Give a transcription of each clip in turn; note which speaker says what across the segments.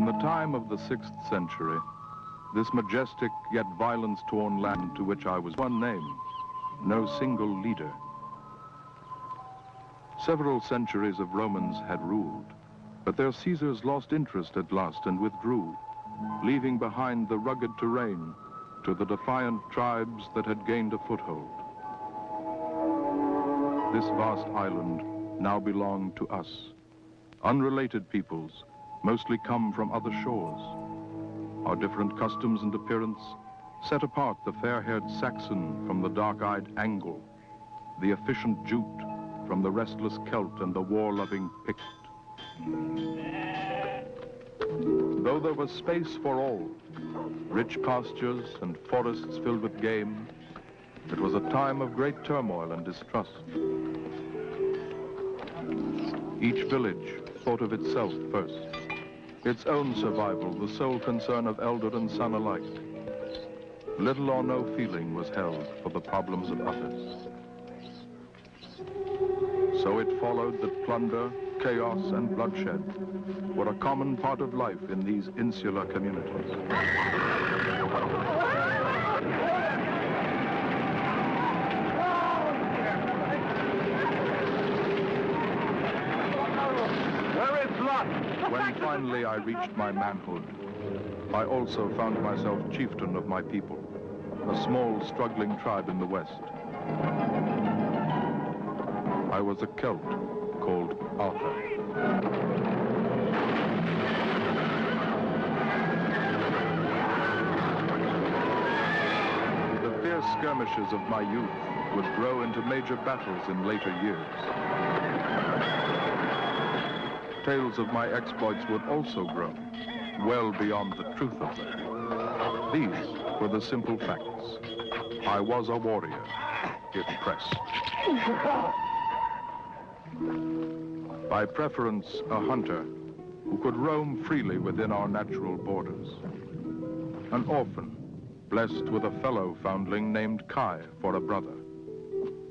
Speaker 1: In the time of the 6th century, this majestic yet violence-torn land to which I was one name, no single leader. Several centuries of Romans had ruled, but their Caesars lost interest at last and withdrew, leaving behind the rugged terrain to the defiant tribes that had gained a foothold. This vast island now belonged to us. Unrelated peoples, mostly come from other shores. Our different customs and appearance set apart the fair-haired Saxon from the dark-eyed Angle, the efficient Jute from the restless Celt and the war-loving Pict. Though there was space for all, rich pastures and forests filled with game, it was a time of great turmoil and distrust. Each village thought of itself first, its own survival the sole concern of elder and son alike. Little or no feeling was held for the problems of others. So it followed that plunder, chaos, and bloodshed were a common part of life in these insular communities. When finally I reached my manhood, I also found myself chieftain of my people, a small, struggling tribe in the west. I was a Celt called Arthur. The fierce skirmishes of my youth would grow into major battles in later years. Tales of my exploits would also grow, well beyond the truth of them. These were the simple facts. I was a warrior, if pressed. By preference, a hunter who could roam freely within our natural borders. An orphan, blessed with a fellow foundling named Kai for a brother.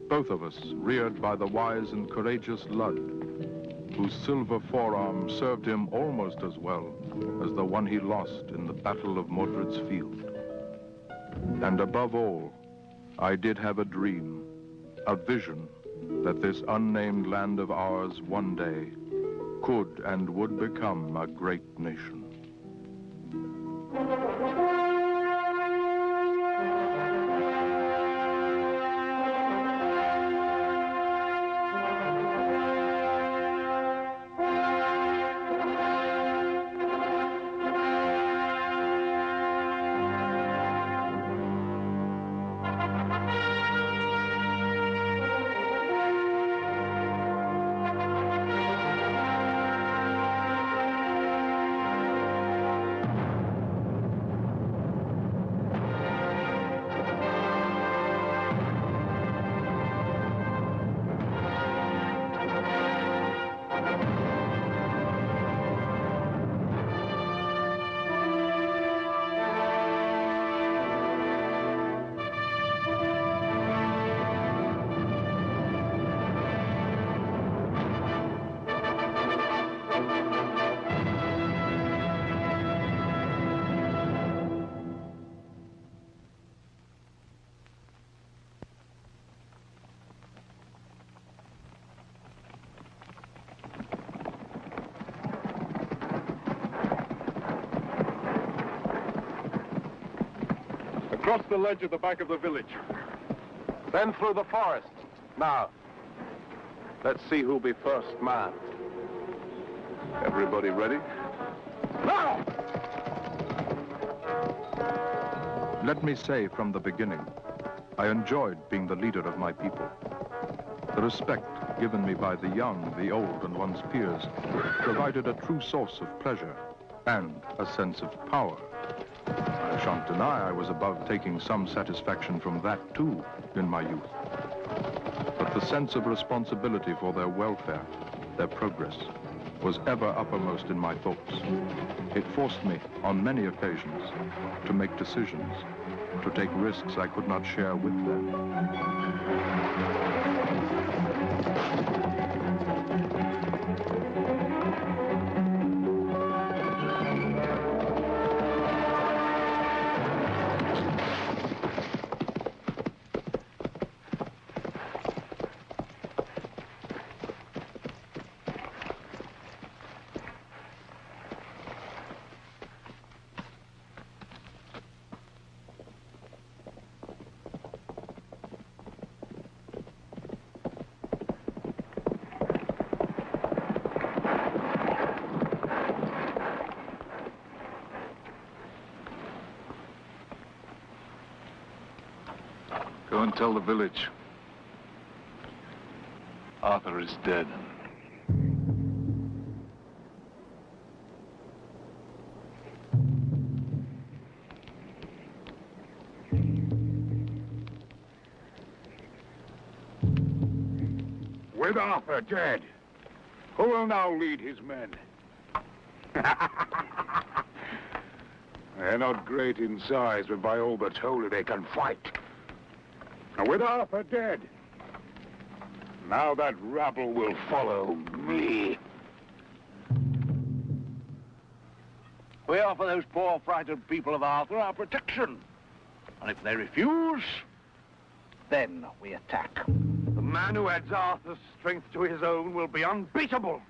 Speaker 1: Both of us reared by the wise and courageous Lud, whose silver forearm served him almost as well as the one he lost in the Battle of Modred's Field. And above all, I did have a dream, a vision, that this unnamed land of ours one day could and would become a great nation.
Speaker 2: Across the ledge at the back of the village. Then through the forest. Now, let's see who'll be first man. Everybody ready? Now!
Speaker 1: Let me say from the beginning, I enjoyed being the leader of my people. The respect given me by the young, the old, and one's peers provided a true source of pleasure and a sense of power. I shan't deny I was above taking some satisfaction from that, too, in my youth. But the sense of responsibility for their welfare, their progress, was ever uppermost in my thoughts. It forced me, on many occasions, to make decisions, to take risks I could not share with them.
Speaker 2: Go and tell the village. Arthur is dead.
Speaker 3: With Arthur dead, who will now lead his men? They're not great in size, but by all that's holy, they can fight. And with Arthur dead, now that rabble will follow me.
Speaker 4: We offer those poor, frightened people of Arthur our protection. And if they refuse, then we attack.
Speaker 3: The man who adds Arthur's strength to his own will be unbeatable.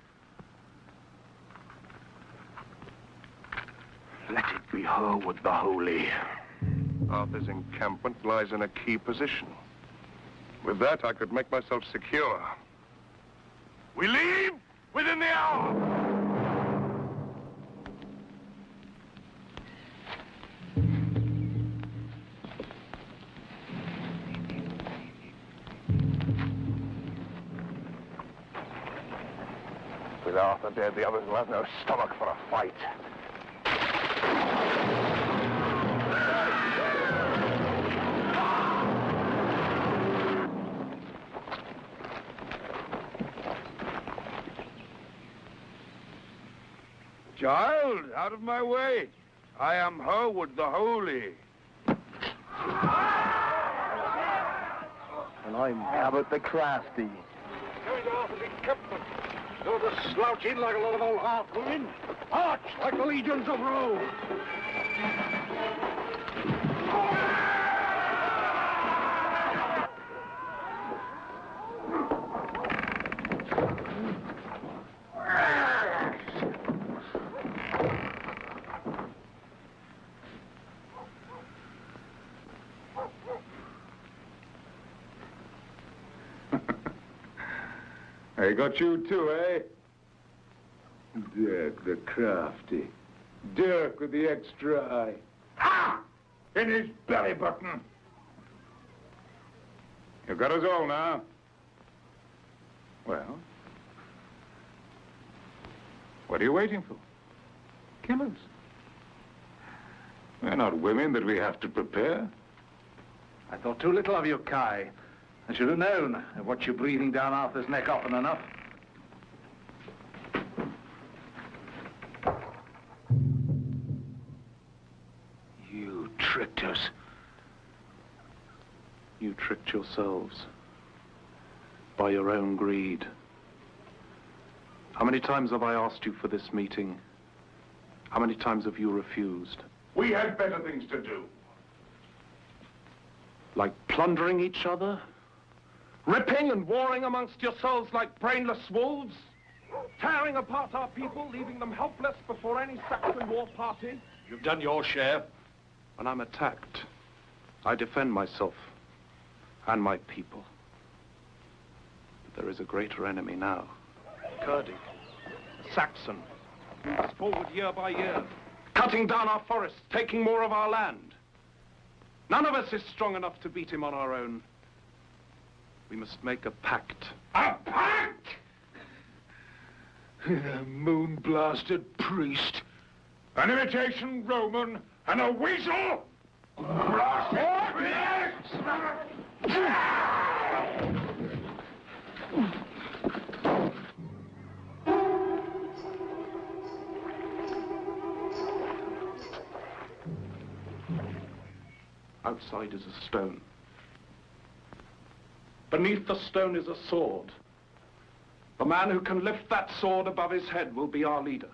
Speaker 3: Let it be Hereward the Holy.
Speaker 2: Arthur's encampment lies in a key position. With that, I could make myself secure.
Speaker 3: We leave within the hour.
Speaker 2: With Arthur dead, the others will have no stomach for a fight.
Speaker 3: Child, out of my way. I am Hereward the Holy.
Speaker 4: And I'm Abbot the Crafty.
Speaker 3: Going to Arthur's encampment. You're to slouch in like a lot of old half women. March like the legions of Rome. I got you too, eh? Dirk the Crafty. Dirk with the extra eye. Ha! In his belly button. You've got us all now. Well, what are you waiting for? Kill us. We're not women that we have to prepare.
Speaker 4: I thought too little of you, Kai. I should have known what you're breathing down Arthur's neck often enough.
Speaker 3: You tricked us.
Speaker 5: You tricked yourselves by your own greed. How many times have I asked you for this meeting? How many times have you refused?
Speaker 3: We had better things to do.
Speaker 5: Like plundering each other? Ripping and warring amongst yourselves like brainless wolves? Tearing apart our people, leaving them helpless before any Saxon war party?
Speaker 4: You've done your share.
Speaker 5: When I'm attacked, I defend myself and my people. But there is a greater enemy now. Kurdi, Saxon, us forward year by year, cutting down our forests, taking more of our land. None of us is strong enough to beat him on our own. We must make a pact.
Speaker 3: A pact? The moon-blasted priest. An imitation Roman and a weasel?
Speaker 5: Outside is a stone. Beneath the stone is a sword. The man who can lift that sword above his head will be our leader.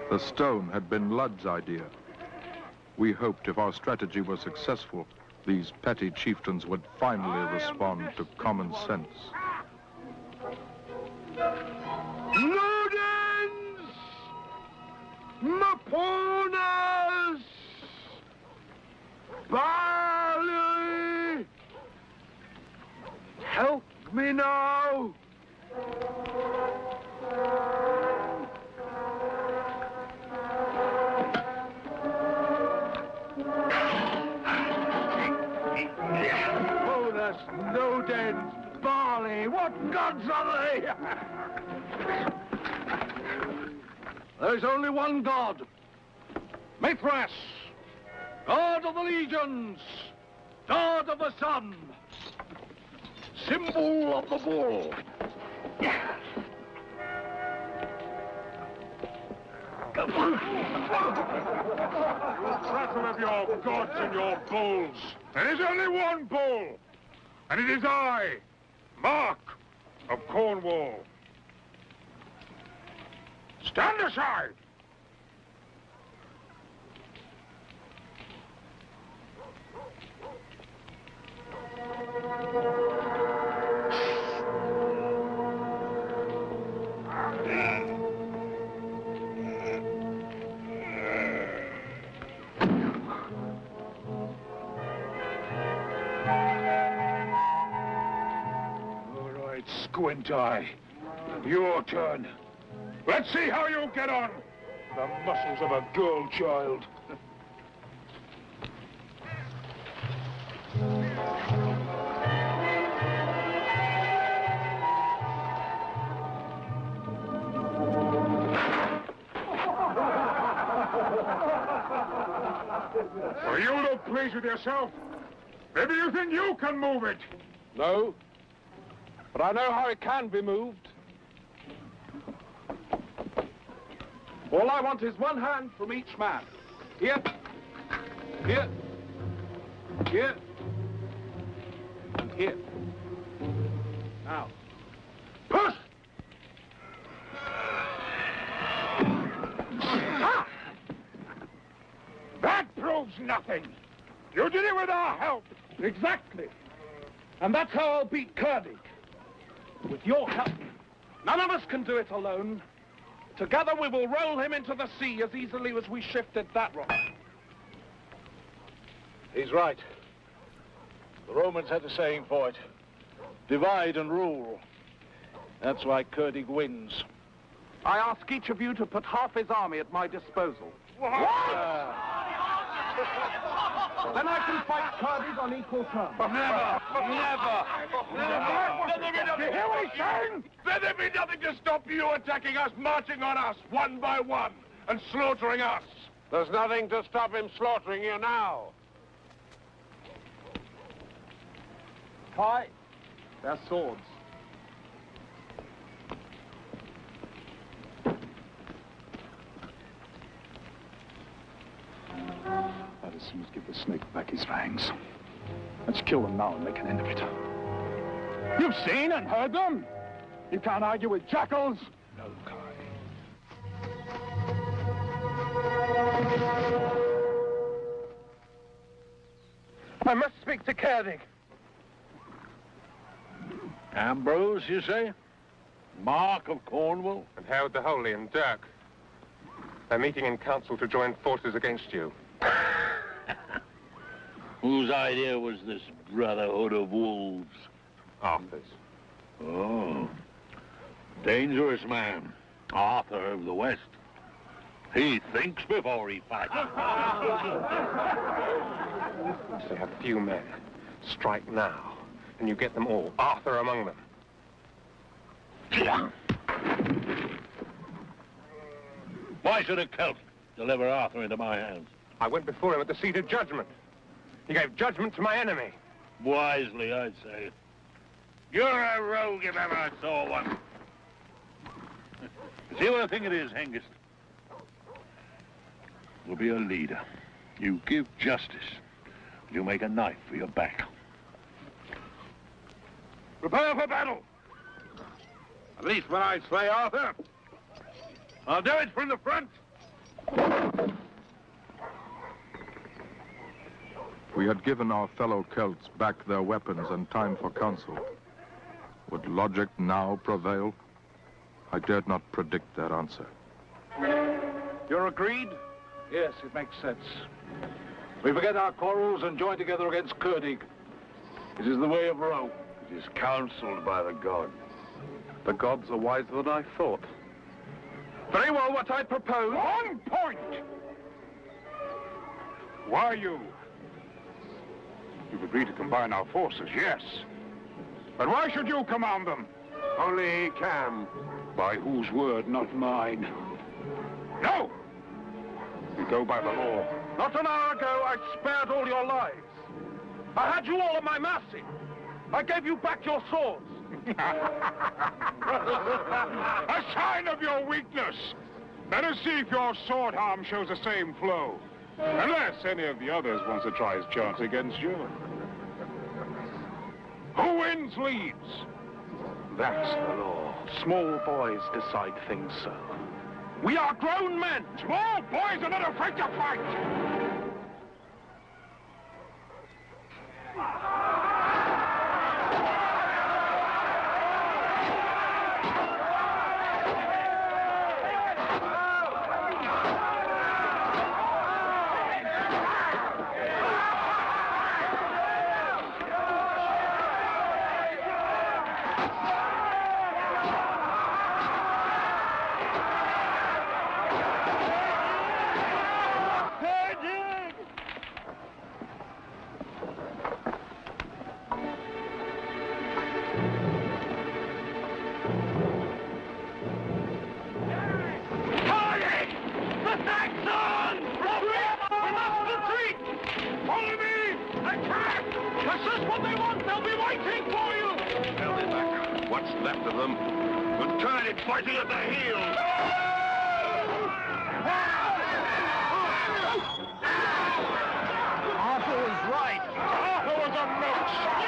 Speaker 1: The stone had been Ludd's idea. We hoped if our strategy was successful, these petty chieftains would finally respond to common sense.
Speaker 3: Ludens! Maponas! Barley! Help me now! they? What gods are they?
Speaker 4: There's only one god. Mithras, god of the legions, god of the sun, symbol of the bull.
Speaker 3: You prattle of your gods and your bulls. There is only one bull, and it is I, Mark of Cornwall. Stand aside! Squint Eye, your turn. Let's see how you get on. The muscles of a girl child. Are you not pleased with yourself? Maybe you think you can move it.
Speaker 5: No. But I know how it can be moved. All I want is one hand from each man. Here, here, here, and here. Now, push!
Speaker 3: Ah! That proves nothing. You did it with our help.
Speaker 5: Exactly. And that's how I'll beat Kurdig. With your help. None of us can do it alone. Together we will roll him into the sea as easily as we shifted that rock.
Speaker 4: He's right. The Romans had a saying for it. Divide and rule. That's why Kurdig wins.
Speaker 5: I ask each of you to put half his army at my disposal.
Speaker 3: What?
Speaker 5: Then I can fight Kurdig on equal terms.
Speaker 4: Never!
Speaker 3: You hear what he's saying?
Speaker 2: Then there'd be nothing to stop you attacking us, marching on us, one by one, and slaughtering us.
Speaker 6: There's nothing to stop him slaughtering you now.
Speaker 5: Kai, their swords.
Speaker 7: Addison must give the snake back his fangs. Let's kill them now and make an end of it. You've seen and heard them. You can't argue with jackals. No, Kai.
Speaker 5: I must speak to Kurdig.
Speaker 4: Ambrose, you say? Mark of Cornwall?
Speaker 2: And Howard the Holy and Dirk. They're meeting in council to join forces against you.
Speaker 4: Whose idea was this Brotherhood of Wolves?
Speaker 2: Arthur's.
Speaker 4: Oh. Dangerous man. Arthur of the West. He thinks before he fights.
Speaker 2: They have few men. Strike now, and you get them all, Arthur among them.
Speaker 4: Why should a Celt deliver Arthur into my hands?
Speaker 2: I went before him at the seat of judgment. He gave judgment to my enemy.
Speaker 4: Wisely, I'd say. You're a rogue if ever I saw one. See what I think it is, Hengist? You'll be a leader. You give justice. You make a knife for your back. Prepare for battle. At least when I slay Arthur, I'll do it from the front.
Speaker 1: We had given our fellow Celts back their weapons and time for counsel. Would logic now prevail? I dared not predict their answer.
Speaker 5: You're agreed? Yes, it makes sense. We forget our quarrels and join together against Kurdig. It is the way of Rome.
Speaker 4: It is counseled by the gods.
Speaker 5: The gods are wiser than I thought. Very well, what I propose...
Speaker 3: On point! Why you? You've agreed to combine our forces, yes. But why should you command them?
Speaker 2: Only he can.
Speaker 3: By whose word, not mine? No! We go by the law.
Speaker 5: Not an hour ago, I spared all your lives. I had you all at my mercy. I gave you back your swords.
Speaker 3: A sign of your weakness. Let us see if your sword harm shows the same flow. Unless any of the others wants to try his chance against you. Who wins leads.
Speaker 5: That's the law. Small boys decide things so. We are grown men.
Speaker 3: Small boys are not afraid to fight.
Speaker 2: What's left of them? We're tired of fighting at the heels.
Speaker 4: Arthur was right.
Speaker 3: Arthur was a milk shot.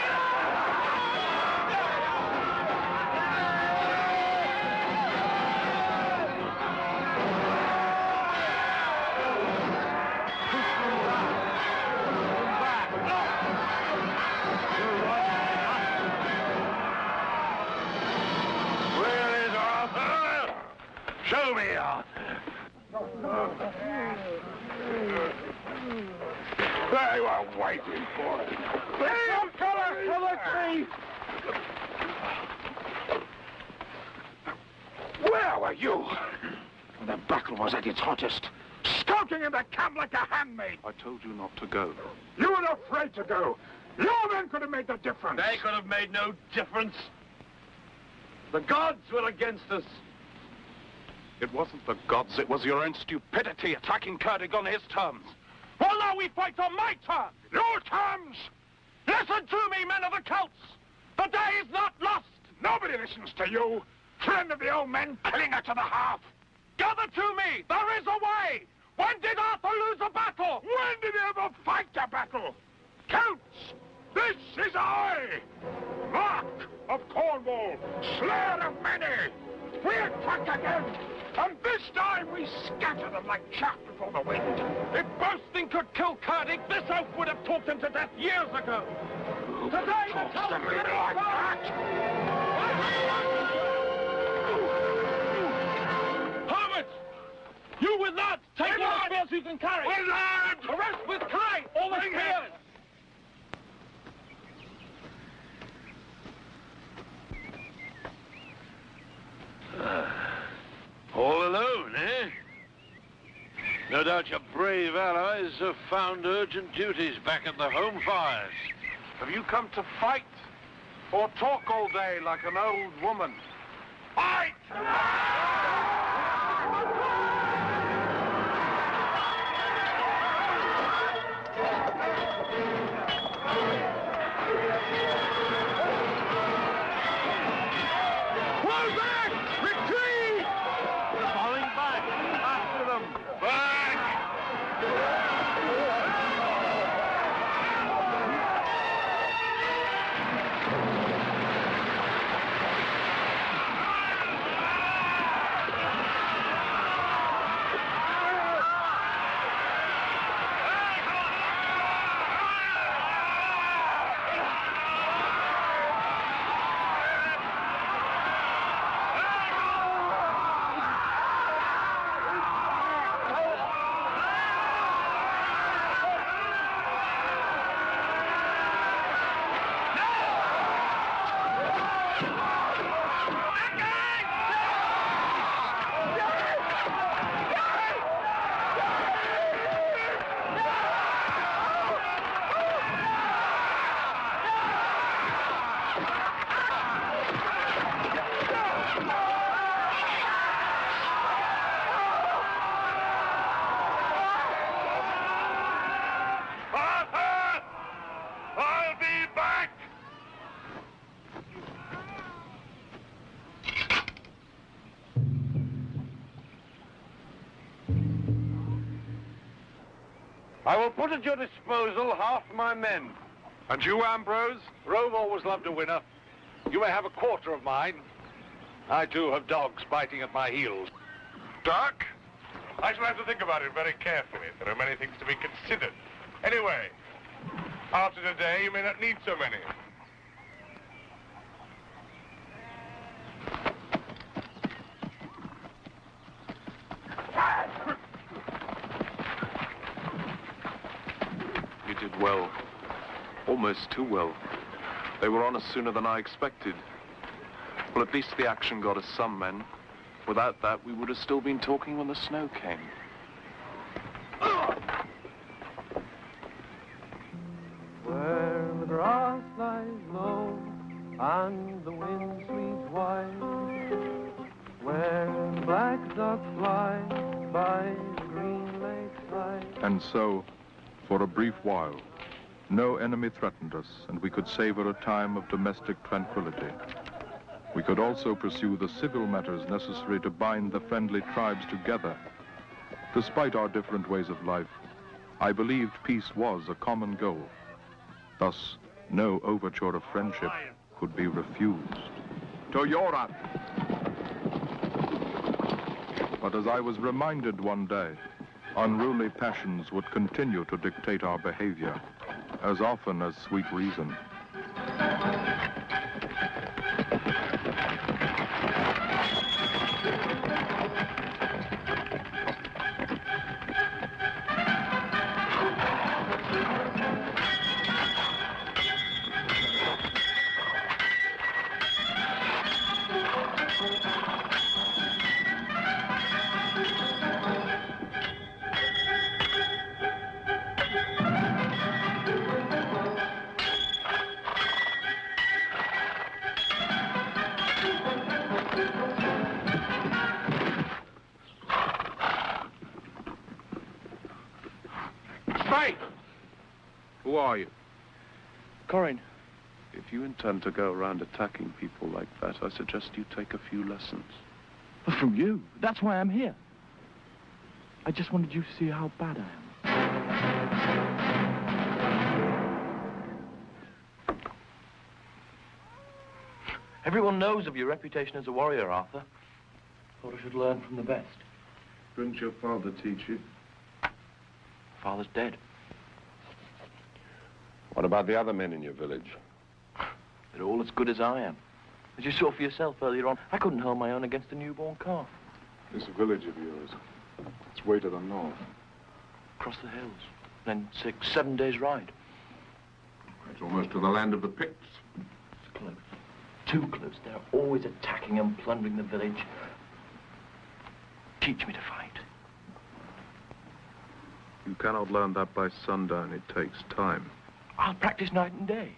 Speaker 2: Show me, Arthur.
Speaker 3: They were waiting for it.
Speaker 5: Damn color to the tree!
Speaker 3: Where were you? The battle was at its hottest. Scouting in the camp like a handmaid.
Speaker 5: I told you not to go.
Speaker 3: You were afraid to go. Your men could have made the difference.
Speaker 2: They could have made no difference. The gods were against us.
Speaker 5: It wasn't the gods, it was your own stupidity attacking Kurdig on his terms. Well, now we fight on my terms!
Speaker 3: Your terms!
Speaker 5: Listen to me, men of the Celts! The day is not lost!
Speaker 3: Nobody listens to you. Friend of the old men, killing her to the half.
Speaker 5: Gather to me! There is a way! When did Arthur lose a battle?
Speaker 3: When did he ever fight a battle? Celts! This is I! Mark of Cornwall, slayer of many! We attack again! And this time we scatter them like chaff before the wind.
Speaker 5: If boasting could kill Kurdig, this oaf would have talked him to death years ago. Today the
Speaker 3: Talks to me like that!
Speaker 5: Hermits! You with lads! Take all the spears you can carry!
Speaker 3: With lads!
Speaker 5: The rest with Kai! All the spears!
Speaker 2: All alone, eh? No doubt your brave allies have found urgent duties back at the home fires.
Speaker 5: Have you come to fight? Or talk all day like an old woman?
Speaker 3: Fight!
Speaker 5: Fall back! Retreat!
Speaker 2: Falling back! After them! Back!
Speaker 6: I will put at your disposal half my men.
Speaker 2: And you, Ambrose?
Speaker 6: Rome always loved a winner. You may have a quarter of mine. I, too, have dogs biting at my heels.
Speaker 3: Doc? I shall have to think about it very carefully. There are many things to be considered. Anyway, after today, you may not need so many.
Speaker 2: You did well. Almost too well. They were on us sooner than I expected. Well, at least the action got us some men. Without that, we would have still been talking when the snow came.
Speaker 8: Where the grass lies low and the wind sweeps wide, where the black ducks fly by the green lakeside.
Speaker 1: And so, for a brief while, no enemy threatened us, and we could savor a time of domestic tranquility. We could also pursue the civil matters necessary to bind the friendly tribes together. Despite our different ways of life, I believed peace was a common goal. Thus, no overture of friendship could be refused.
Speaker 3: To Europe!
Speaker 1: But as I was reminded one day, unruly passions would continue to dictate our behavior, as often as sweet reason.
Speaker 2: Who are you?
Speaker 5: Corin.
Speaker 2: If you intend to go around attacking people like that, I suggest you take a few lessons.
Speaker 5: From you. That's why I'm here. I just wanted you to see how bad I am. Everyone knows of your reputation as a warrior, Arthur. Thought I should learn from the best.
Speaker 2: Didn't your father teach you?
Speaker 5: Father's dead.
Speaker 6: What about the other men in your village?
Speaker 5: They're all as good as I am. As you saw for yourself earlier on, I couldn't hold my own against a newborn calf.
Speaker 7: This village of yours, it's way to the north.
Speaker 5: Across the hills. Then 6, 7 days' ride.
Speaker 3: It's almost to the land of the Picts.
Speaker 5: It's close. Too close. They're always attacking and plundering the village. Teach me to fight.
Speaker 2: You cannot learn that by sundown. It takes time.
Speaker 5: I'll practice night and day.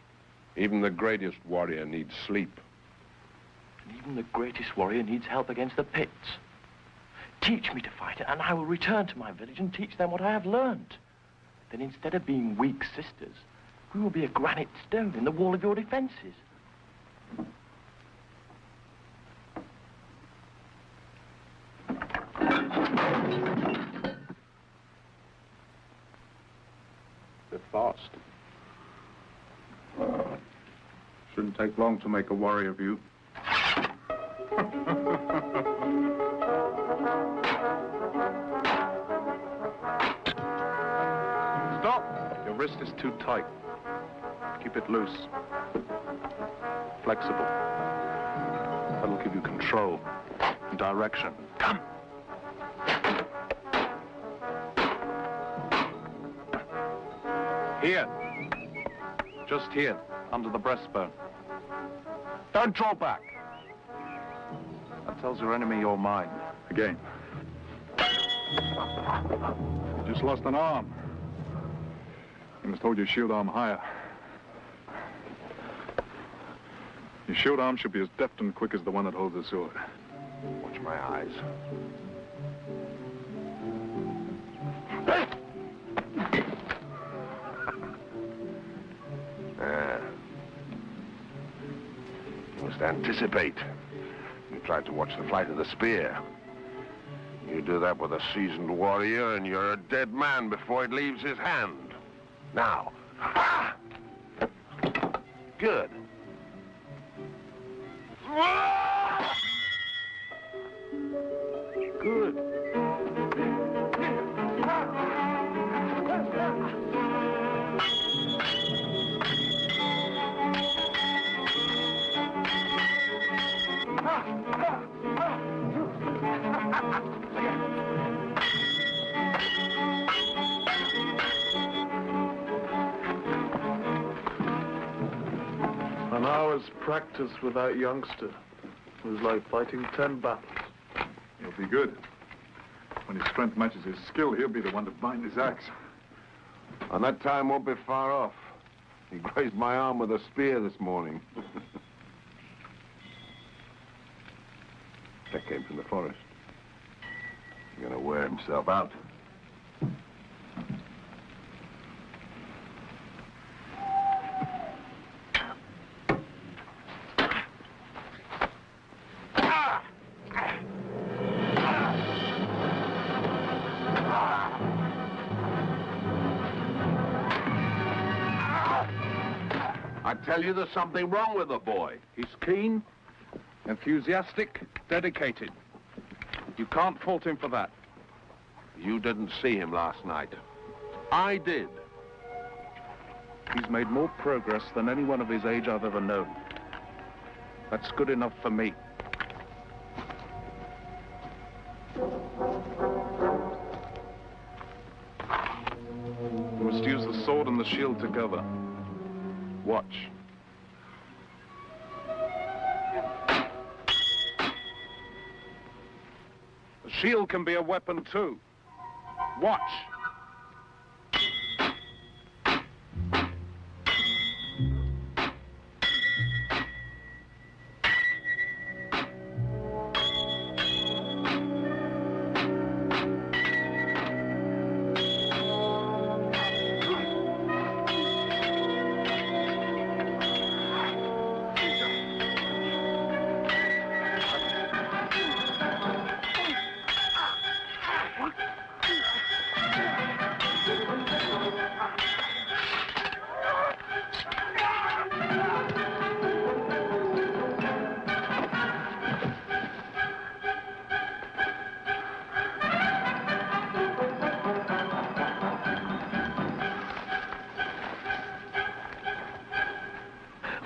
Speaker 6: Even the greatest warrior needs sleep.
Speaker 5: And even the greatest warrior needs help against the Picts. Teach me to fight, and I will return to my village and teach them what I have learned. Then instead of being weak sisters, we will be a granite stone in the wall of your defenses.
Speaker 2: They're fast. Shouldn't take long to make a warrior of you. Stop! Your wrist is too tight. Keep it loose. Flexible. That'll give you control and direction. Come! Here. Just here, under the breastbone. Don't draw back. That tells your enemy you're mine.
Speaker 7: Again. You just lost an arm. You must hold your shield arm higher. Your shield arm should be as deft and quick as the one that holds the sword.
Speaker 6: Watch my eyes. You must anticipate. You tried to watch the flight of the spear. You
Speaker 3: You do that with a seasoned warrior, and you're a dead man before it leaves his hand. Now. Ah! Good. Good.
Speaker 5: An hour's practice with that youngster was like fighting 10 battles.
Speaker 7: He'll be good. When his strength matches his skill, he'll be the one to bind his axe.
Speaker 3: And that time won't be far off. He grazed my arm with a spear this morning. That came from the forest. He's gonna wear himself out. I tell you, there's something wrong with the boy.
Speaker 5: He's keen, enthusiastic, dedicated. You can't fault him for that.
Speaker 3: You didn't see him last night. I did.
Speaker 5: He's made more progress than anyone of his age I've ever known. That's good enough for me. You must use the sword and the shield together. Watch. The shield can be a weapon too. Watch.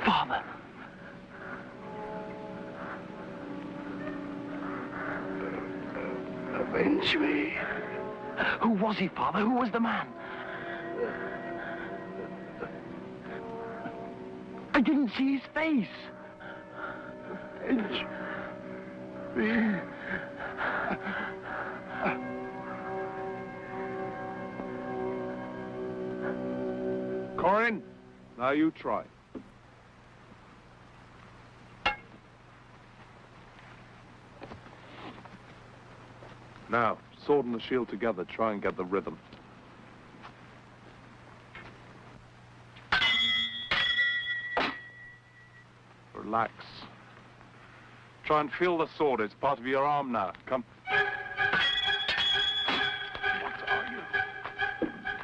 Speaker 8: Father.
Speaker 3: Avenge me.
Speaker 8: Who was he, Father? Who was the man? I didn't see his face.
Speaker 3: Avenge me.
Speaker 5: Corin, now you try. Now, sword and the shield together, try and get the rhythm. Relax. Try and feel the sword, it's part of your arm now. Come. What are you?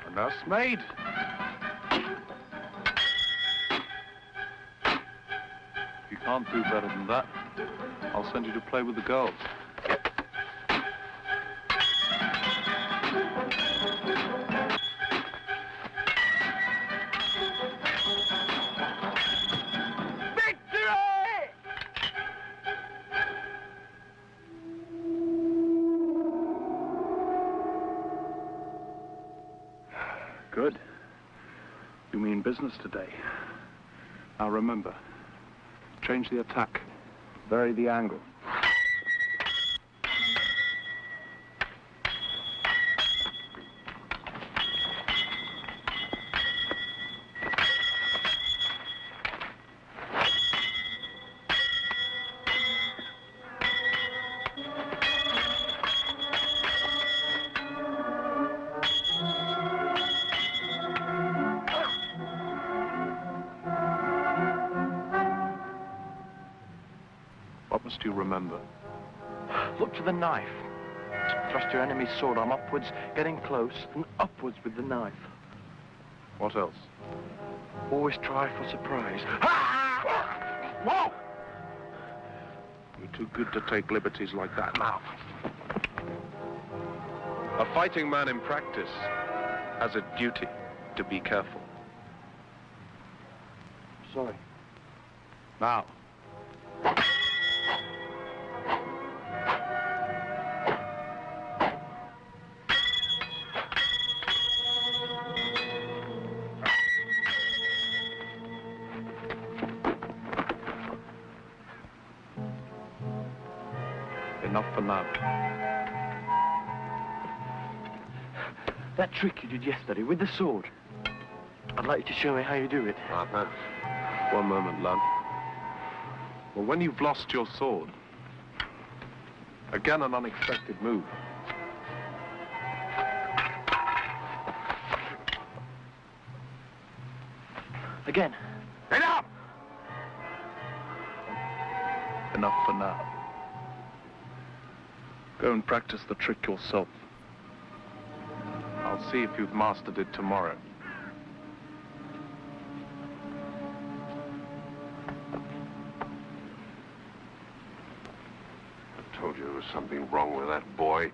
Speaker 5: A nursemaid? If you can't do better than that, I'll send you to play with the girls. Good. You mean business today. Now remember, change the attack, vary the angle. What must you remember?
Speaker 8: Look to the knife. Thrust your enemy's sword arm upwards, getting close, and upwards with the knife.
Speaker 2: What else?
Speaker 8: Always try for surprise.
Speaker 3: Whoa!
Speaker 2: You're too good to take liberties like that now. A fighting man in practice has a duty to be careful.
Speaker 8: Sorry.
Speaker 2: Now. Enough for now.
Speaker 8: That trick you did yesterday with the sword. I'd like you to show me how you do it.
Speaker 2: Arthur, one moment, lad. Well, when you've lost your sword, again an unexpected move.
Speaker 8: Again.
Speaker 3: Enough!
Speaker 2: Enough for now. Go and practice the trick yourself. I'll see if you've mastered it tomorrow.
Speaker 3: I told you there was something wrong with that boy.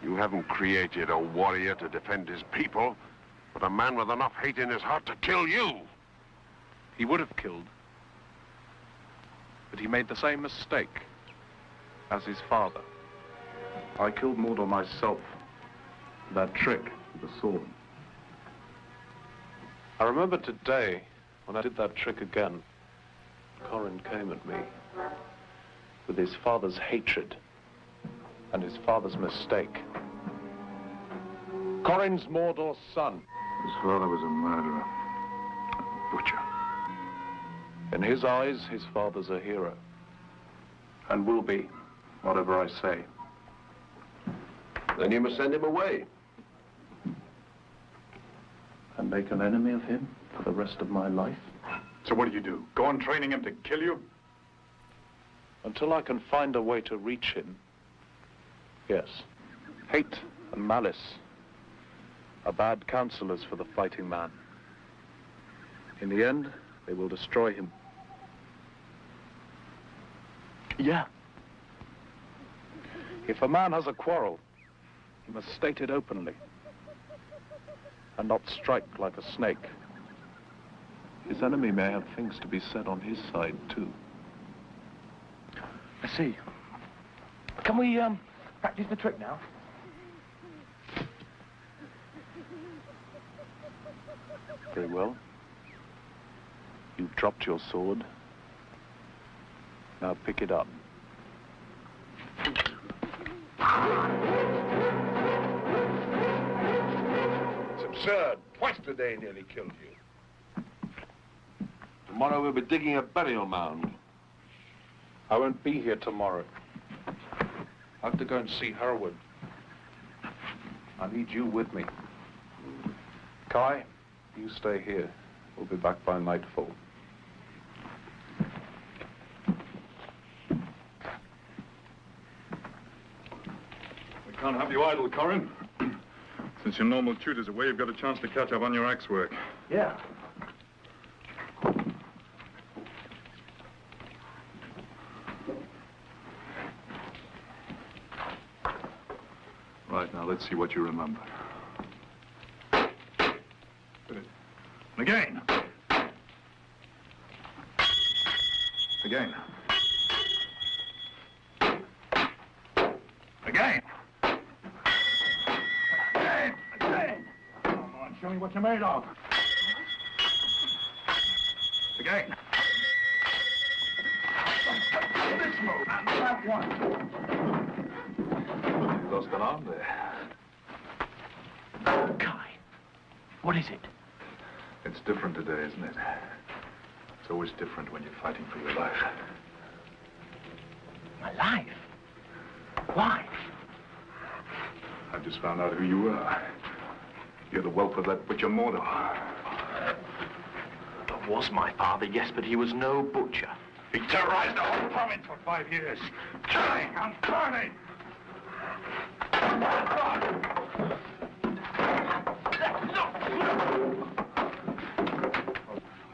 Speaker 3: You haven't created a warrior to defend his people, but a man with enough hate in his heart to kill you.
Speaker 2: He would have killed, but he made the same mistake as his father. I killed Mordor myself. That trick with the sword. I remember today, when I did that trick again, Corin came at me with his father's hatred and his father's mistake. Corin's Mordor's son.
Speaker 1: His father was a murderer, a butcher.
Speaker 2: In his eyes, his father's a hero. And will be, whatever I say.
Speaker 3: Then you must send him away.
Speaker 2: And make an enemy of him for the rest of my life?
Speaker 7: So what do? Go on training him to kill you?
Speaker 2: Until I can find a way to reach him, yes. Hate and malice are bad counselors for the fighting man. In the end, they will destroy him.
Speaker 8: Yeah.
Speaker 2: If a man has a quarrel, he must state it openly and not strike like a snake. His enemy may have things to be said on his side, too.
Speaker 8: I see. Can we, practice the trick now?
Speaker 2: Very well. You've dropped your sword. Now pick it up.
Speaker 3: It's absurd. Twice today nearly killed you. Tomorrow we'll be digging a burial mound.
Speaker 2: I won't be here tomorrow. I have to go and see Hereward. I need you with me. Kai, you stay here. We'll be back by nightfall.
Speaker 7: We can't have you idle, Corin. Since your normal tutor's away, you've got a chance to catch up on your axe work.
Speaker 8: Yeah.
Speaker 7: Right, now let's see what you remember. Good. And again. Again. Again. Again. Again. Come on, show me what you're made of. Again. This move and that one.
Speaker 1: You lost an arm there.
Speaker 8: Kai, what is it?
Speaker 1: It's different today, isn't it? It's always different when you're fighting for your life.
Speaker 8: My life? Why?
Speaker 1: I've just found out who you are. You're the whelp of that butcher Mordor.
Speaker 8: That was my father, yes, but he was no butcher.
Speaker 7: He terrorized the whole province for 5 years. Killing and burning.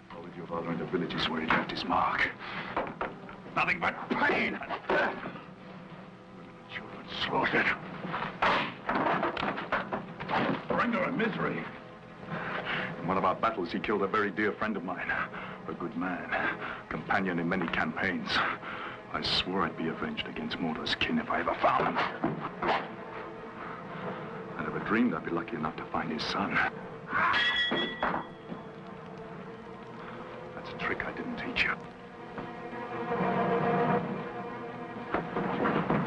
Speaker 7: Followed your father into villages where he left his mark. Nothing but pain and death. Women and children slaughtered. Surrender and misery. In one of our battles, he killed a very dear friend of mine. A good man, companion in many campaigns. I swore I'd be avenged against Mordor's kin if I ever found him. I never dreamed I'd be lucky enough to find his son. That's a trick I didn't teach you.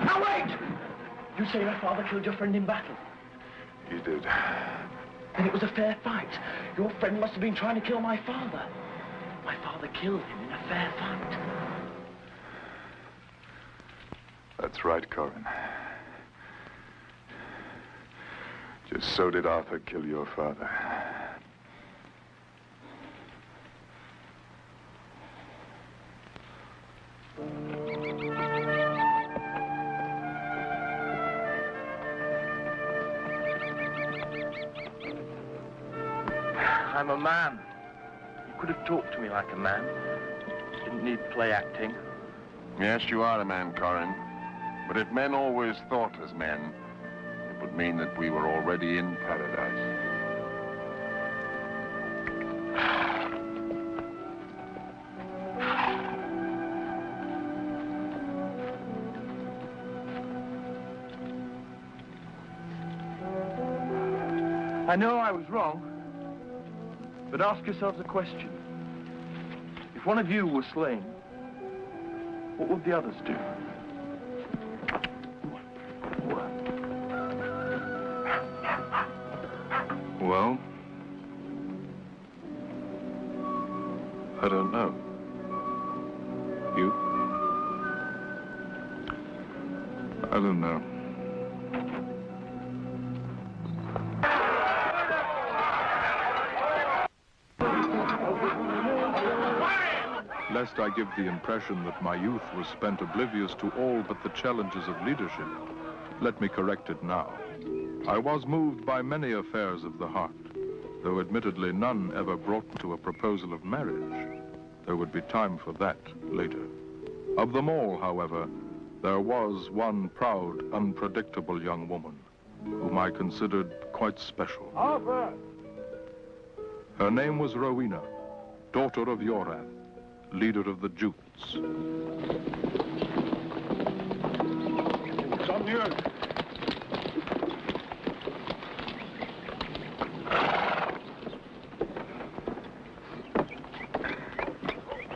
Speaker 8: Now wait! You say your father killed your friend in battle?
Speaker 7: He did.
Speaker 8: Then it was a fair fight. Your friend must have been trying to kill my father. My father killed him in a fair fight.
Speaker 7: That's right, Corin. Just so did Arthur kill your father.
Speaker 8: I'm a man. You could have talked to me like a man. Didn't need play acting.
Speaker 2: Yes, you are a man, Corin. But if men always thought as men, it would mean that we were already in paradise.
Speaker 8: I know I was wrong, but ask yourselves a question. If one of you were slain, what would the others do?
Speaker 1: Well, I don't know. You? I don't know. Lest I give the impression that my youth was spent oblivious to all but the challenges of leadership, let me correct it now. I was moved by many affairs of the heart, though admittedly none ever brought me to a proposal of marriage. There would be time for that later. Of them all, however, there was one proud, unpredictable young woman whom I considered quite special.
Speaker 3: Arthur!
Speaker 1: Her name was Rowena, daughter of Yorath, leader of the Jutes.
Speaker 7: Some news.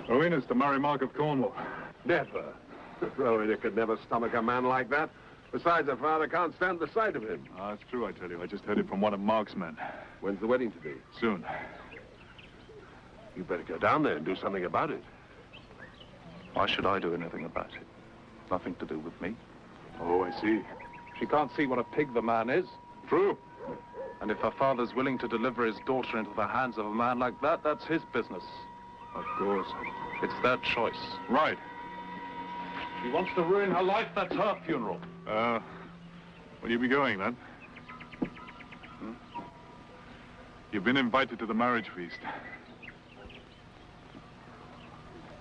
Speaker 7: Rowena's the Murray Mark of Cornwall.
Speaker 3: Never. Rowena could never stomach a man like that. Besides, her father can't stand the sight of him.
Speaker 7: Ah, it's true, I tell you. I just heard it from one of Mark's men.
Speaker 3: When's the wedding to be?
Speaker 7: Soon.
Speaker 3: You better go down there and do something about it.
Speaker 5: Why should I do anything about it? Nothing to do with me.
Speaker 7: Oh, I see.
Speaker 5: She can't see what a pig the man is.
Speaker 7: True.
Speaker 5: And if her father's willing to deliver his daughter into the hands of a man like that, that's his business.
Speaker 7: Of course.
Speaker 5: It's their choice.
Speaker 7: Right.
Speaker 5: She wants to ruin her life, that's her funeral.
Speaker 7: Will you be going, then? You've been invited to the marriage feast.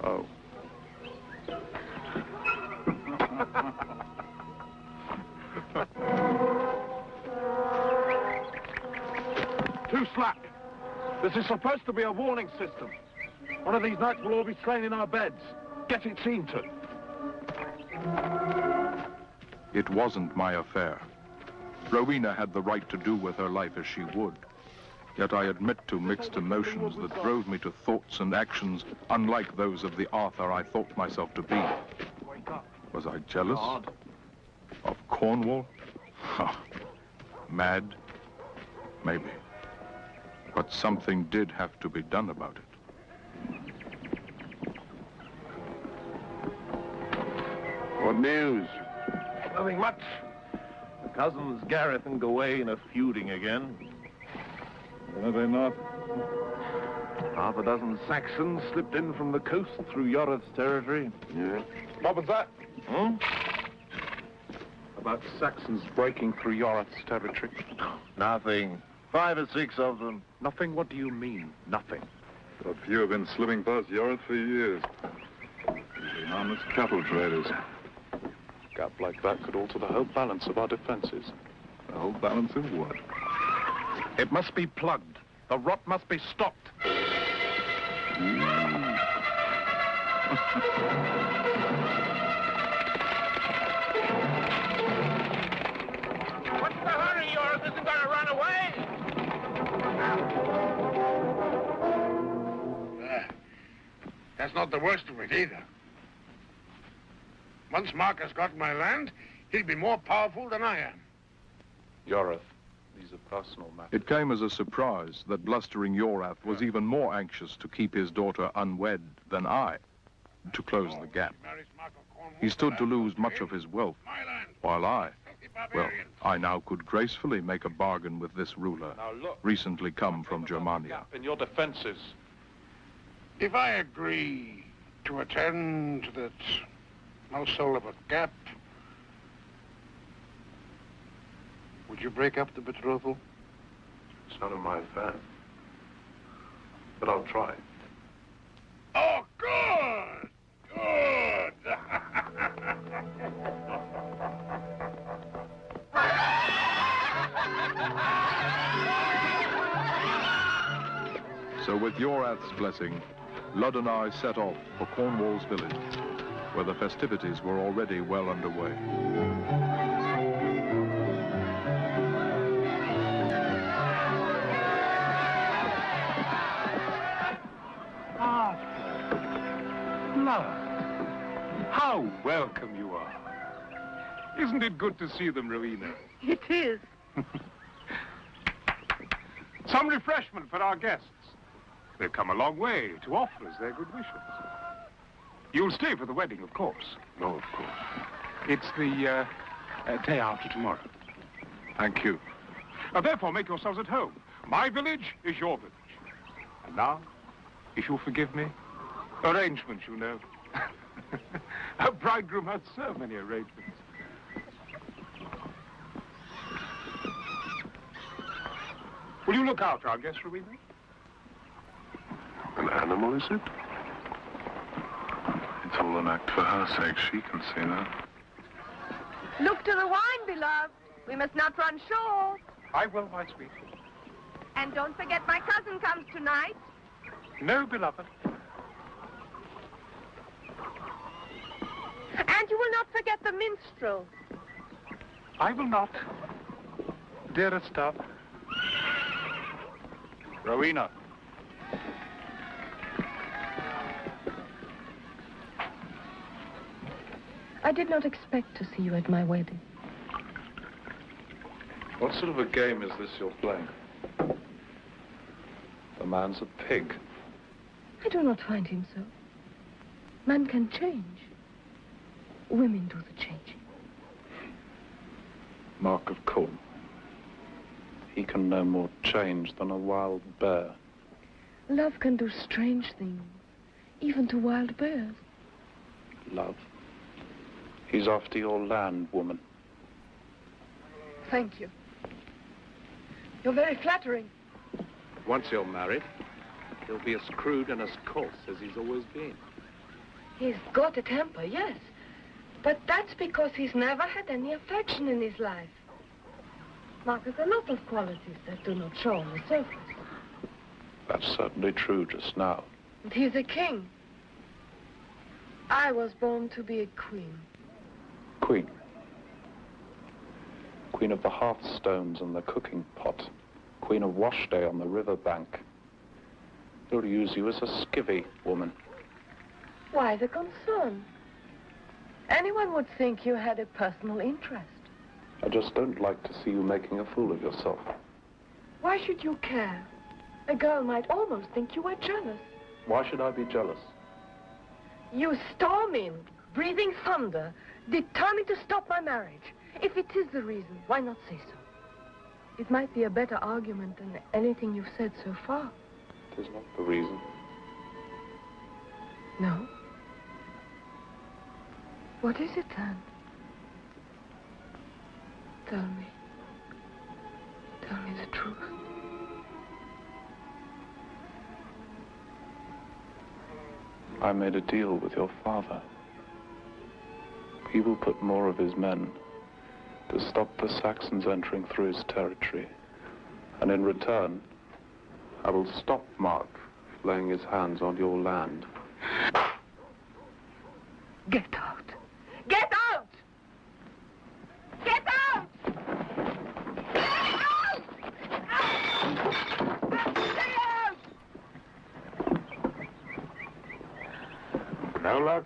Speaker 5: Oh.
Speaker 3: Too slack. This is supposed to be a warning system. One of these nights we'll all be slain in our beds. Get it seen to.
Speaker 1: It wasn't my affair. Rowena had the right to do with her life as she would. Yet I admit to mixed emotions that drove me to thoughts and actions unlike those of the Arthur I thought myself to be. Was I jealous? Of Cornwall? Mad? Maybe. But something did have to be done about it.
Speaker 3: What news?
Speaker 5: Nothing much. The cousins Gareth and Gawain are feuding again.
Speaker 7: Are they not?
Speaker 5: Half a dozen Saxons slipped in from the coast through Yorath's territory.
Speaker 3: Yeah.
Speaker 5: What was that? A about Saxons breaking through Yorath's territory?
Speaker 9: Nothing. 5 or 6 of them.
Speaker 5: Nothing? What do you mean, nothing?
Speaker 7: A few have been slipping past Yorath for years. Usually harmless cattle traders.
Speaker 2: A gap like that could alter the whole balance of our defenses.
Speaker 7: The whole balance of what?
Speaker 5: It must be plugged. The rot must be stopped.
Speaker 3: What's the hurry? Yorath isn't going to run away.
Speaker 10: That's not the worst of it either. Once Mark has got my land, he'll be more powerful than I am.
Speaker 2: Yorath, these are personal matters.
Speaker 1: It came as a surprise that blustering Yorath was even more anxious to keep his daughter unwed than I, to close the gap. He stood to lose much of his wealth, while I now could gracefully make a bargain with this ruler, recently come from Germania.
Speaker 2: In your defenses.
Speaker 10: If I agree to attend to that no soul of a gap, would you break up the betrothal?
Speaker 2: It's none of my affair. But I'll try.
Speaker 10: Oh, good! Good!
Speaker 1: So with Yorath's blessing, Ludd and I set off for Cornwall's village, where the festivities were already well underway.
Speaker 5: How welcome you are. Isn't it good to see them, Rowena?
Speaker 11: It is.
Speaker 5: Some refreshment for our guests. They've come a long way to offer us their good wishes. You'll stay for the wedding, of course.
Speaker 2: No, of course.
Speaker 5: It's the day after tomorrow.
Speaker 2: Thank you.
Speaker 5: Therefore, make yourselves at home. My village is your village. And now, if you'll forgive me, arrangements, you know. A bridegroom has so many arrangements. Will you look out, our guest, Rowena?
Speaker 2: An animal, is it? It's all an act for her sake. She can see that.
Speaker 11: Look to the wine, beloved. We must not run short.
Speaker 5: I will, my sweet.
Speaker 11: And don't forget my cousin comes tonight.
Speaker 5: No, beloved.
Speaker 11: And you will not forget the minstrel.
Speaker 5: I will not. Dearest dove. Rowena.
Speaker 11: I did not expect to see you at my wedding.
Speaker 2: What sort of a game is this you're playing? The man's a pig.
Speaker 11: I do not find him so. Man can change. Women do the changing.
Speaker 2: Mark of Corn. He can no more change than a wild bear.
Speaker 11: Love can do strange things, even to wild bears.
Speaker 2: Love. He's after your land, woman.
Speaker 11: Thank you. You're very flattering.
Speaker 5: Once you're married, he'll be as crude and as coarse as he's always been.
Speaker 11: He's got a temper, yes. But that's because he's never had any affection in his life. Mark has a lot of qualities that do not show on the surface.
Speaker 2: That's certainly true just now.
Speaker 11: And he's a king. I was born to be a queen.
Speaker 2: Queen. Queen of the hearthstones and the cooking pot. Queen of wash day on the river bank. He'll use you as a skivvy, woman.
Speaker 11: Why the concern? Anyone would think you had a personal interest.
Speaker 2: I just don't like to see you making a fool of yourself.
Speaker 11: Why should you care? A girl might almost think you were jealous.
Speaker 2: Why should I be jealous?
Speaker 11: You storm in, breathing thunder, determined to stop my marriage. If it is the reason, why not say so? It might be a better argument than anything you've said so far.
Speaker 2: It is not the reason.
Speaker 11: No? What is it, then? Tell me. Tell me the truth.
Speaker 2: I made a deal with your father. He will put more of his men to stop the Saxons entering through his territory. And in return, I will stop Mark laying his hands on your land.
Speaker 11: Get out! Get out! Get out! Get out! Stay out!
Speaker 10: No luck?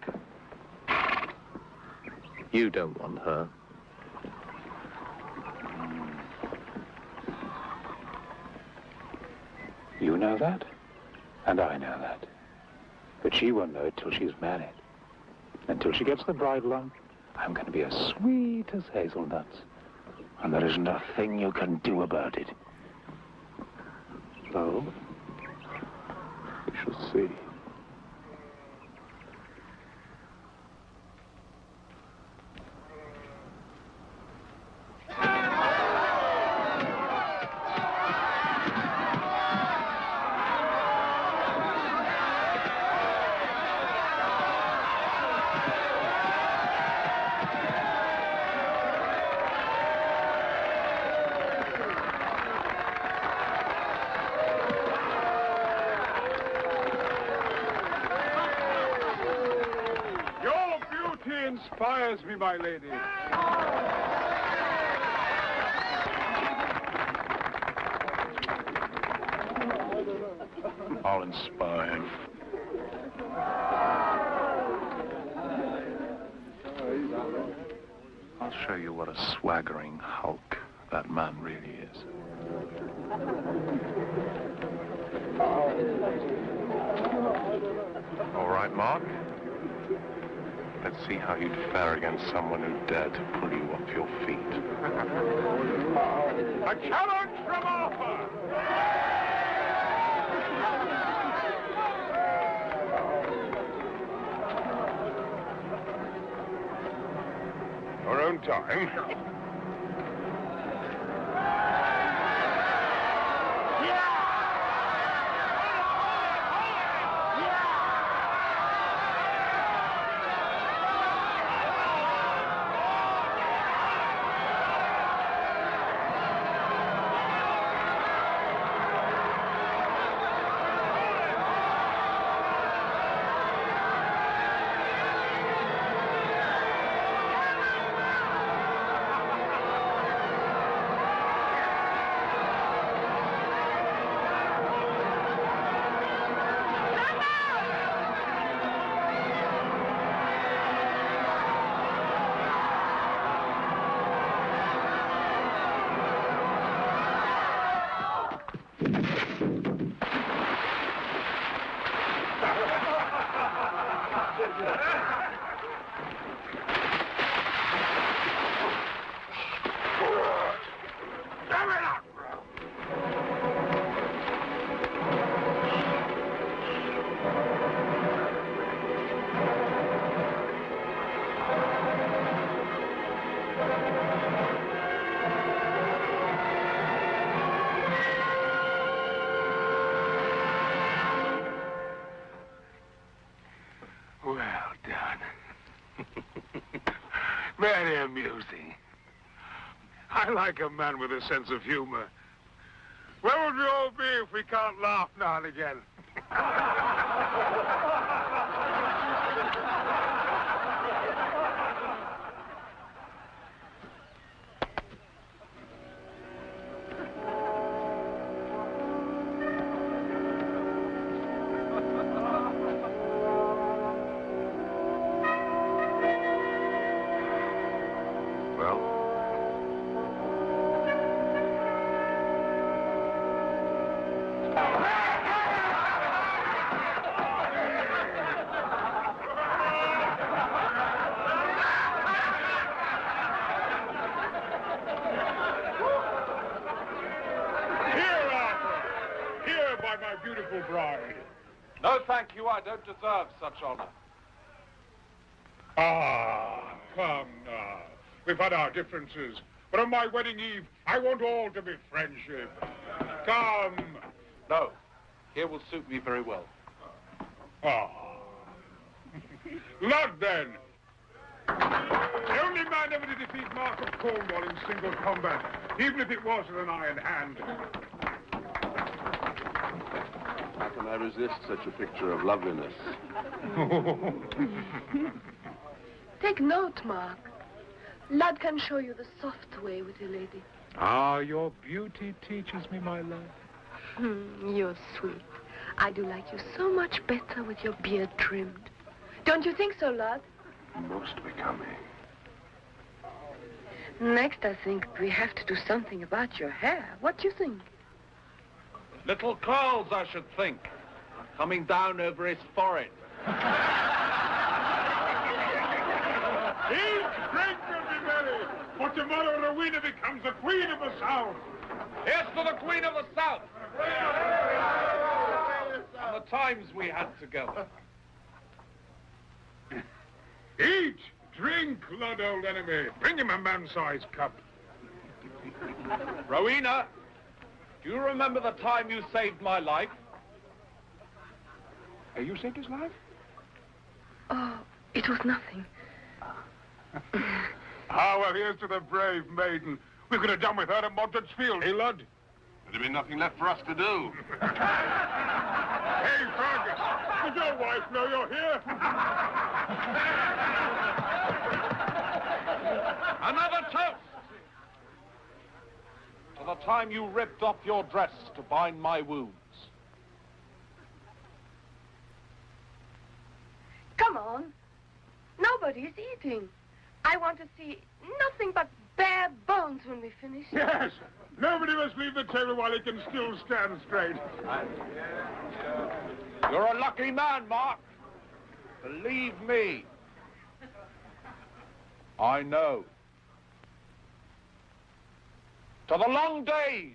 Speaker 2: You don't want her.
Speaker 12: You know that, and I know that. But she won't know it till she's married. Until she gets the bridle on, I'm going to be as sweet as hazelnuts. And there isn't a thing you can do about it.
Speaker 2: No. We shall see.
Speaker 3: Inspires me, my lady.
Speaker 2: I'll inspire him. I'll show you what a swaggering hulk that man really is. All right, Mark. Let's see how you'd fare against someone who dared to pull you off your feet.
Speaker 3: A challenge from Arthur! Your own time. Very amusing. I like a man with a sense of humor. Where would we all be if we can't laugh now and again? Beautiful bride.
Speaker 5: No, thank you. I don't deserve such honor.
Speaker 3: Ah, come now. We've had our differences. But on my wedding eve, I want all to be friendship. Come.
Speaker 5: No. Here will suit me very well.
Speaker 3: Ah. Lud, then. The only man ever to defeat Mark of Cornwall in single combat, even if it was with an iron hand.
Speaker 13: How can I resist such a picture of loveliness?
Speaker 11: Take note, Mark. Lud can show you the soft way with a lady.
Speaker 3: Ah, your beauty teaches me, my love.
Speaker 11: You're sweet. I do like you so much better with your beard trimmed. Don't you think so, Lud?
Speaker 13: Most becoming.
Speaker 11: Next, I think we have to do something about your hair. What do you think?
Speaker 5: Little curls, I should think. Coming down over his forehead.
Speaker 3: Eat, drink, and be merry. For tomorrow, Rowena becomes the Queen of the South.
Speaker 5: Here's to the Queen of the South. And the times we had together.
Speaker 3: Eat, drink, Lud, old enemy. Bring him a man-sized cup.
Speaker 5: Rowena, do you remember the time you saved my life?
Speaker 3: You saved his life?
Speaker 11: Oh, it was nothing.
Speaker 3: Ah, well, here's to the brave maiden. We could have done with her at Modred's Field, eh, Lud?
Speaker 13: There'd be nothing left for us to do.
Speaker 3: Hey, Fergus, does your wife know you're here?
Speaker 5: Another toast! To the time you ripped off your dress to bind my wounds.
Speaker 11: Come on. Nobody's eating. I want to see nothing but bare bones when we finish.
Speaker 3: Yes. Nobody must leave the table while he can still stand straight.
Speaker 5: You're a lucky man, Mark. Believe me. I know. To the long days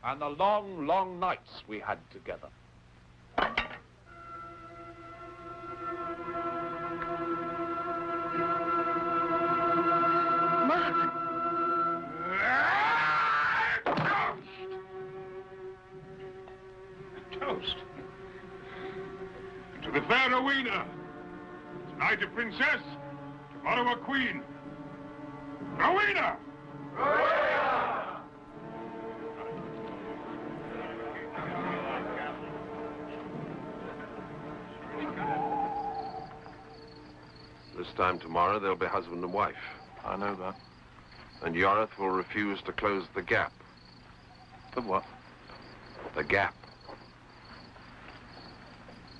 Speaker 5: and the long, long nights we had together.
Speaker 3: Toast. To the fair Rowena. Tonight a princess, tomorrow a queen. Rowena! Rowena!
Speaker 13: This time tomorrow, they'll be husband and wife.
Speaker 2: I know that.
Speaker 13: And Yoreth will refuse to close the gap.
Speaker 2: The what?
Speaker 13: The gap.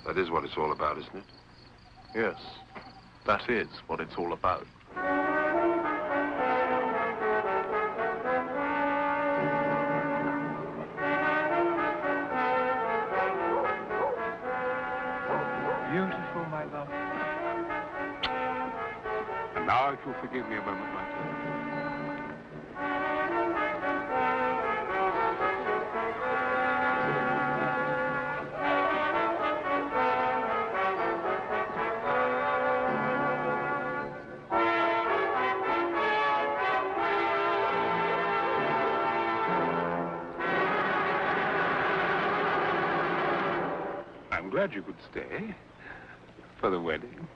Speaker 13: That is what it's all about, isn't it?
Speaker 2: Yes, that is what it's all about.
Speaker 3: Beautiful, my love. And now, if you'll forgive me a moment, my dear. I'm glad you could stay for the wedding.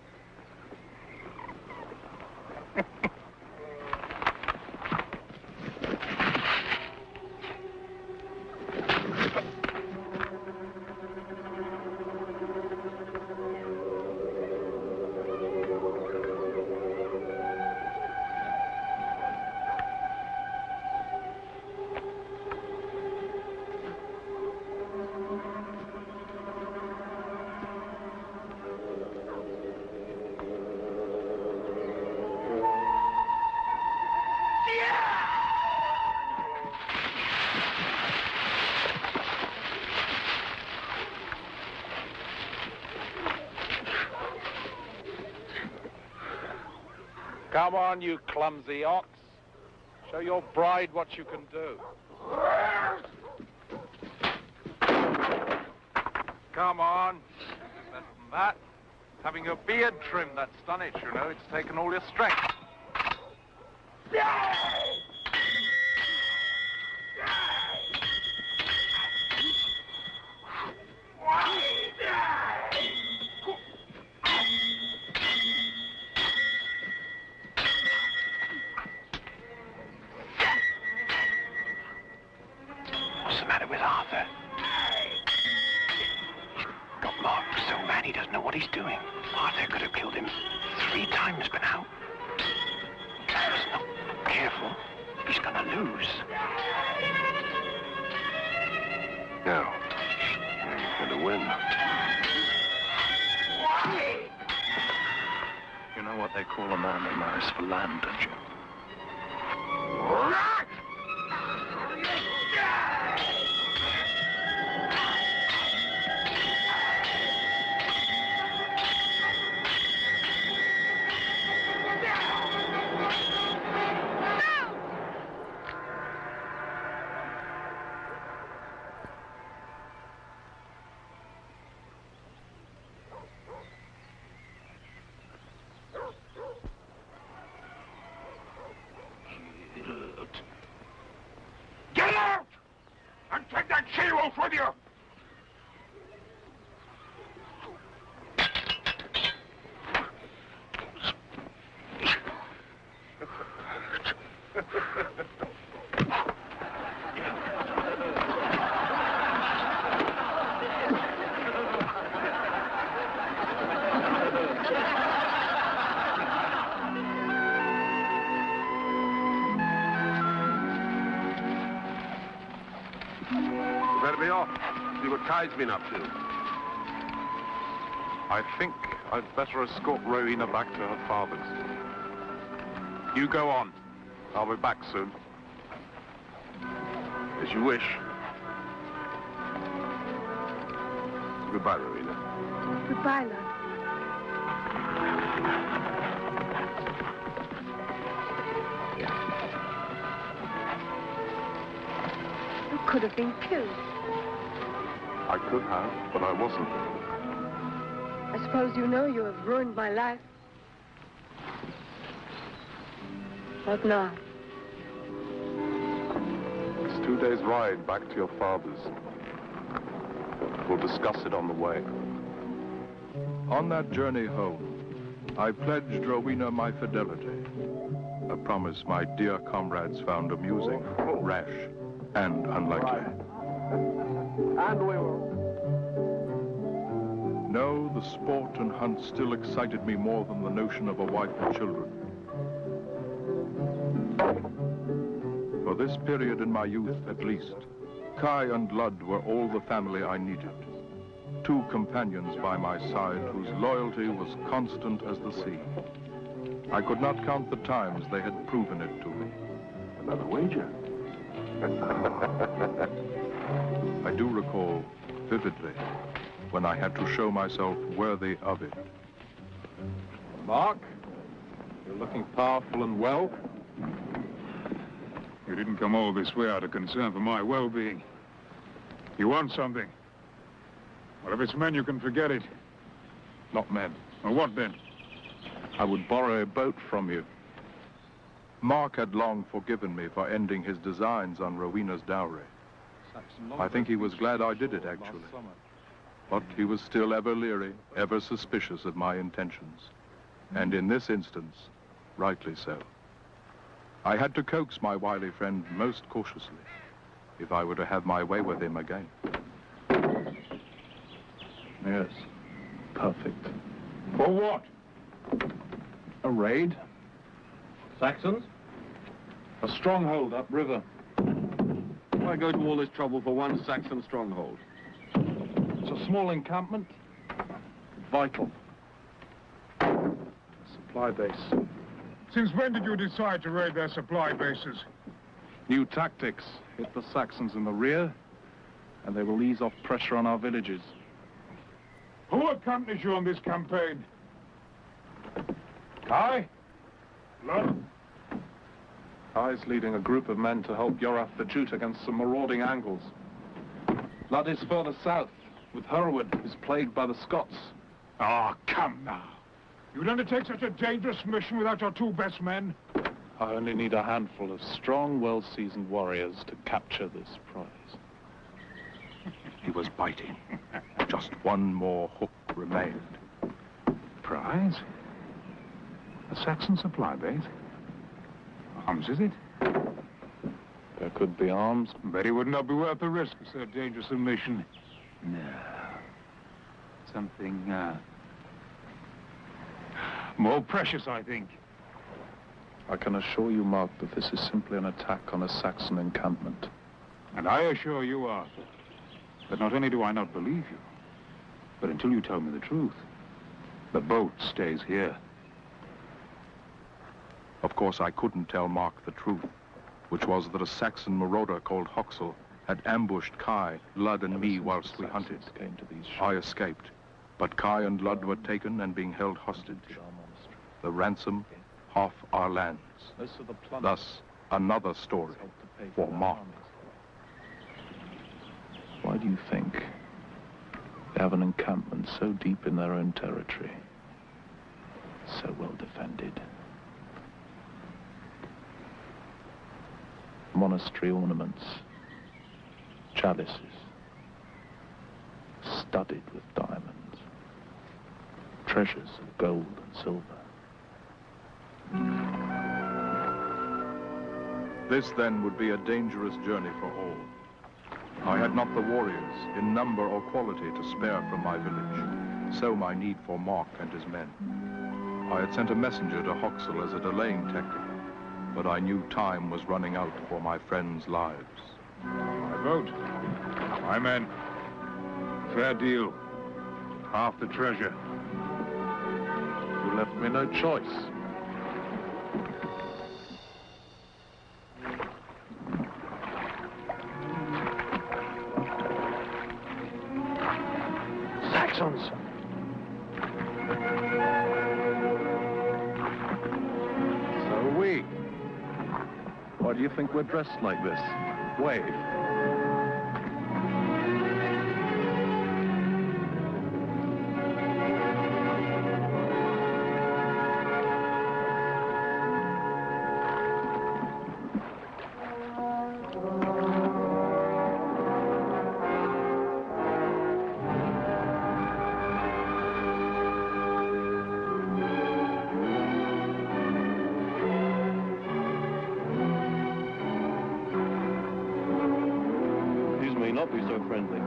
Speaker 5: Come on, you clumsy ox. Show your bride what you can do. Come on. Better than that. Having your beard trimmed, that's done it, you know. It's taken all your strength.
Speaker 3: Yeah!
Speaker 4: he's doing. Arthur could have killed him 3 times by now. If he's not careful, he's gonna lose.
Speaker 13: No. He's gonna win.
Speaker 5: You know what they call a man that marries for land, don't you?
Speaker 3: Get out! And take that she-wolf with you!
Speaker 13: Be off. See what Kai's been up to.
Speaker 2: I think I'd better escort Rowena back to her father's. You go on. I'll be back soon.
Speaker 13: As you wish. Goodbye, Rowena.
Speaker 11: Goodbye, love. You could have been killed.
Speaker 2: I could have, but I wasn't.
Speaker 11: I suppose you know you have ruined my life. What now?
Speaker 2: It's 2 days' ride back to your father's. We'll discuss it on the way.
Speaker 1: On that journey home, I pledged Rowena my fidelity. A promise my dear comrades found amusing, rash, and unlikely.
Speaker 3: And we will.
Speaker 1: No, the sport and hunt still excited me more than the notion of a wife and children. For this period in my youth, at least, Kai and Lud were all the family I needed. 2 companions by my side whose loyalty was constant as the sea. I could not count the times they had proven it to me.
Speaker 3: Another wager.
Speaker 1: I do recall vividly when I had to show myself worthy of it.
Speaker 2: Mark, you're looking powerful and well.
Speaker 14: You didn't come all this way out of concern for my well-being. You want something? Well, if it's men, you can forget it.
Speaker 2: Not men.
Speaker 14: Well, what then?
Speaker 2: I would borrow a boat from you.
Speaker 1: Mark had long forgiven me for ending his designs on Rowena's dowry. I think he was glad I did it, actually. But he was still ever leery, ever suspicious of my intentions. And in this instance, rightly so. I had to coax my wily friend most cautiously, if I were to have my way with him again.
Speaker 5: Yes, perfect.
Speaker 14: For what?
Speaker 5: A raid. Saxons? A stronghold upriver. Why go to all this trouble for one Saxon stronghold? It's a small encampment. Vital. Supply base.
Speaker 14: Since when did you decide to raid their supply bases?
Speaker 5: New tactics. Hit the Saxons in the rear, and they will ease off pressure on our villages.
Speaker 14: Who accompanies you on this campaign? Kai? Lud?
Speaker 5: Kai's leading a group of men to help Yorath the Jute against some marauding Angles. Lud is further south, with Hereward, who's plagued by the Scots.
Speaker 14: Ah, come now. You'd undertake such a dangerous mission without your 2 best men?
Speaker 5: I only need a handful of strong, well-seasoned warriors to capture this prize.
Speaker 1: He was biting. Just one more hook remained.
Speaker 14: Prize? A Saxon supply base? Arms, is it?
Speaker 5: There could be arms.
Speaker 14: Bet it would not be worth the risk of so dangerous a mission.
Speaker 15: No. Something
Speaker 14: More precious, I think.
Speaker 2: I can assure you, Mark, that this is simply an attack on a Saxon encampment.
Speaker 14: And I assure you, Arthur, that not only do I not believe you, but until you tell me the truth, the boat stays here.
Speaker 1: Of course, I couldn't tell Mark the truth, which was that a Saxon marauder called Hoxel had ambushed Kai, Lud, and me whilst we hunted. I escaped, but Kai and Lud were taken and being held hostage. The ransom, half our lands. Thus, another story for Mark.
Speaker 2: Why do you think they have an encampment so deep in their own territory, so well defended? Monastery ornaments, chalices, studded with diamonds, treasures of gold and silver.
Speaker 1: This, then, would be a dangerous journey for all. I had not the warriors, in number or quality, to spare from my village, so my need for Mark and his men. I had sent a messenger to Hoxel as a delaying tactic, but I knew time was running out for my friends' lives.
Speaker 14: My boat, my men, fair deal, half the treasure.
Speaker 2: You left me no choice.
Speaker 4: Saxons!
Speaker 2: So we. Why do you think we're dressed like this? Wave.
Speaker 5: Not be so friendly.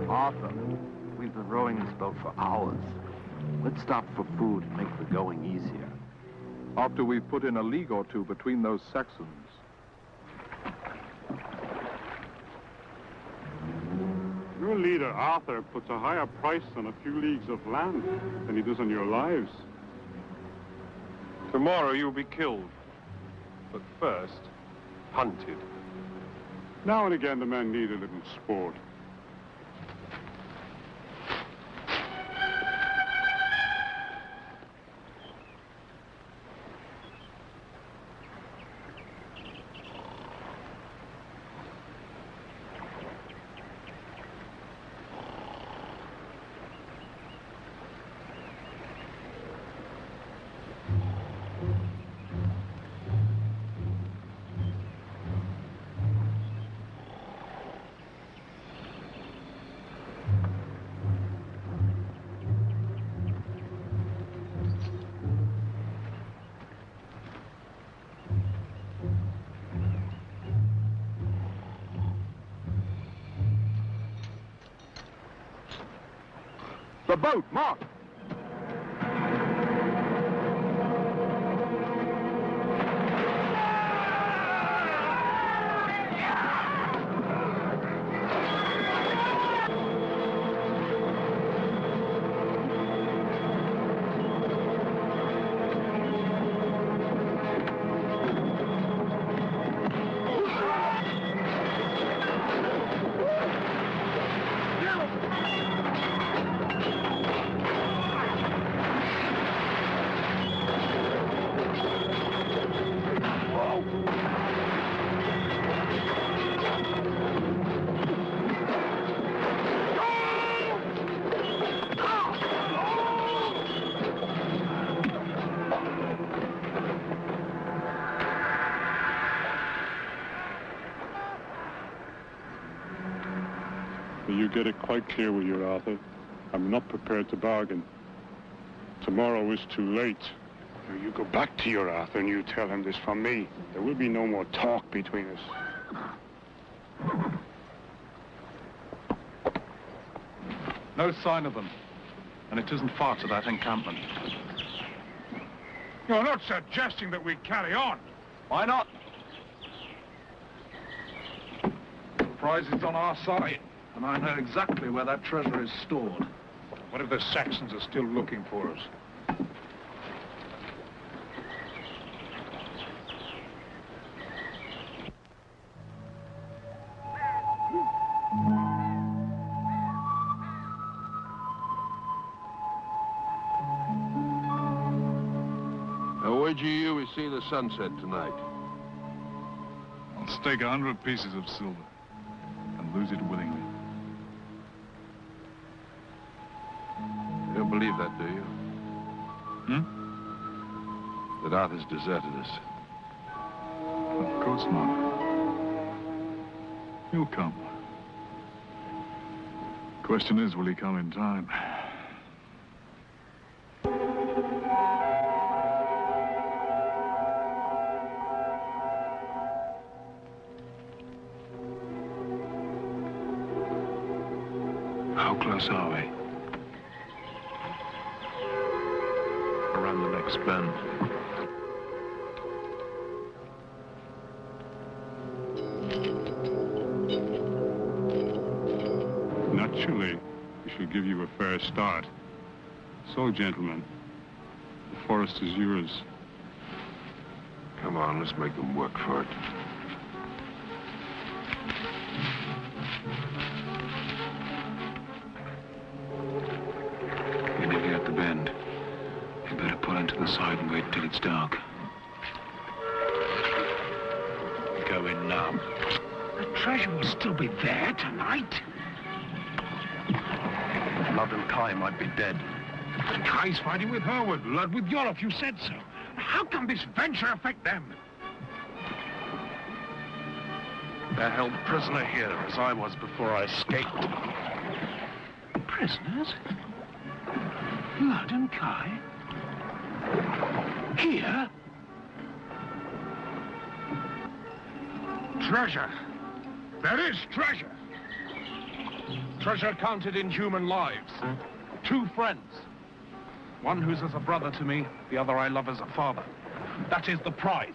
Speaker 15: Arthur, we've been rowing this boat for hours. Let's stop for food and make the going easier.
Speaker 1: After we've put in a league or two between those Saxons.
Speaker 16: Your leader, Arthur, puts a higher price on a few leagues of land than he does on your lives. Tomorrow you'll be killed. But first, hunted. Now and again the men need a little sport.
Speaker 1: The boat, Mark!
Speaker 16: get it quite clear with you, Arthur. I'm not prepared to bargain. Tomorrow is too late. Now, you go back to your Arthur and you tell him this from me. There will be no more talk between us.
Speaker 5: No sign of them. And it isn't far to that encampment.
Speaker 3: You're not suggesting that we carry on.
Speaker 5: Why not? The prize is on our side, and I know exactly where that treasure is stored.
Speaker 3: What if the Saxons are still looking for us?
Speaker 13: Now, where'd you see the sunset tonight?
Speaker 14: I'll stake 100 pieces of silver and lose it willingly.
Speaker 13: You don't believe that, do you? That Arthur's deserted us?
Speaker 14: Of course not. He'll come. Question is, will he come in time?
Speaker 12: How close are we?
Speaker 2: Around the next bend.
Speaker 16: Naturally, we shall give you a fair start. So, gentlemen, the forest is yours.
Speaker 13: Come on, let's make them work for it.
Speaker 12: We're nearly at the bend. You better pull into the side and wait till it's dark.
Speaker 10: Go in now. The treasure will still be there tonight.
Speaker 3: Lud and Kai might be dead. Kai's fighting with Hereward. Lud with Yolof, you said so. How can this venture affect them?
Speaker 5: They're held prisoner here, as I was before I escaped.
Speaker 10: Prisoners? Lud and Kai? Here?
Speaker 3: Treasure. There is treasure.
Speaker 5: Treasure counted in human lives. 2 friends. One who's as a brother to me, the other I love as a father. That is the prize.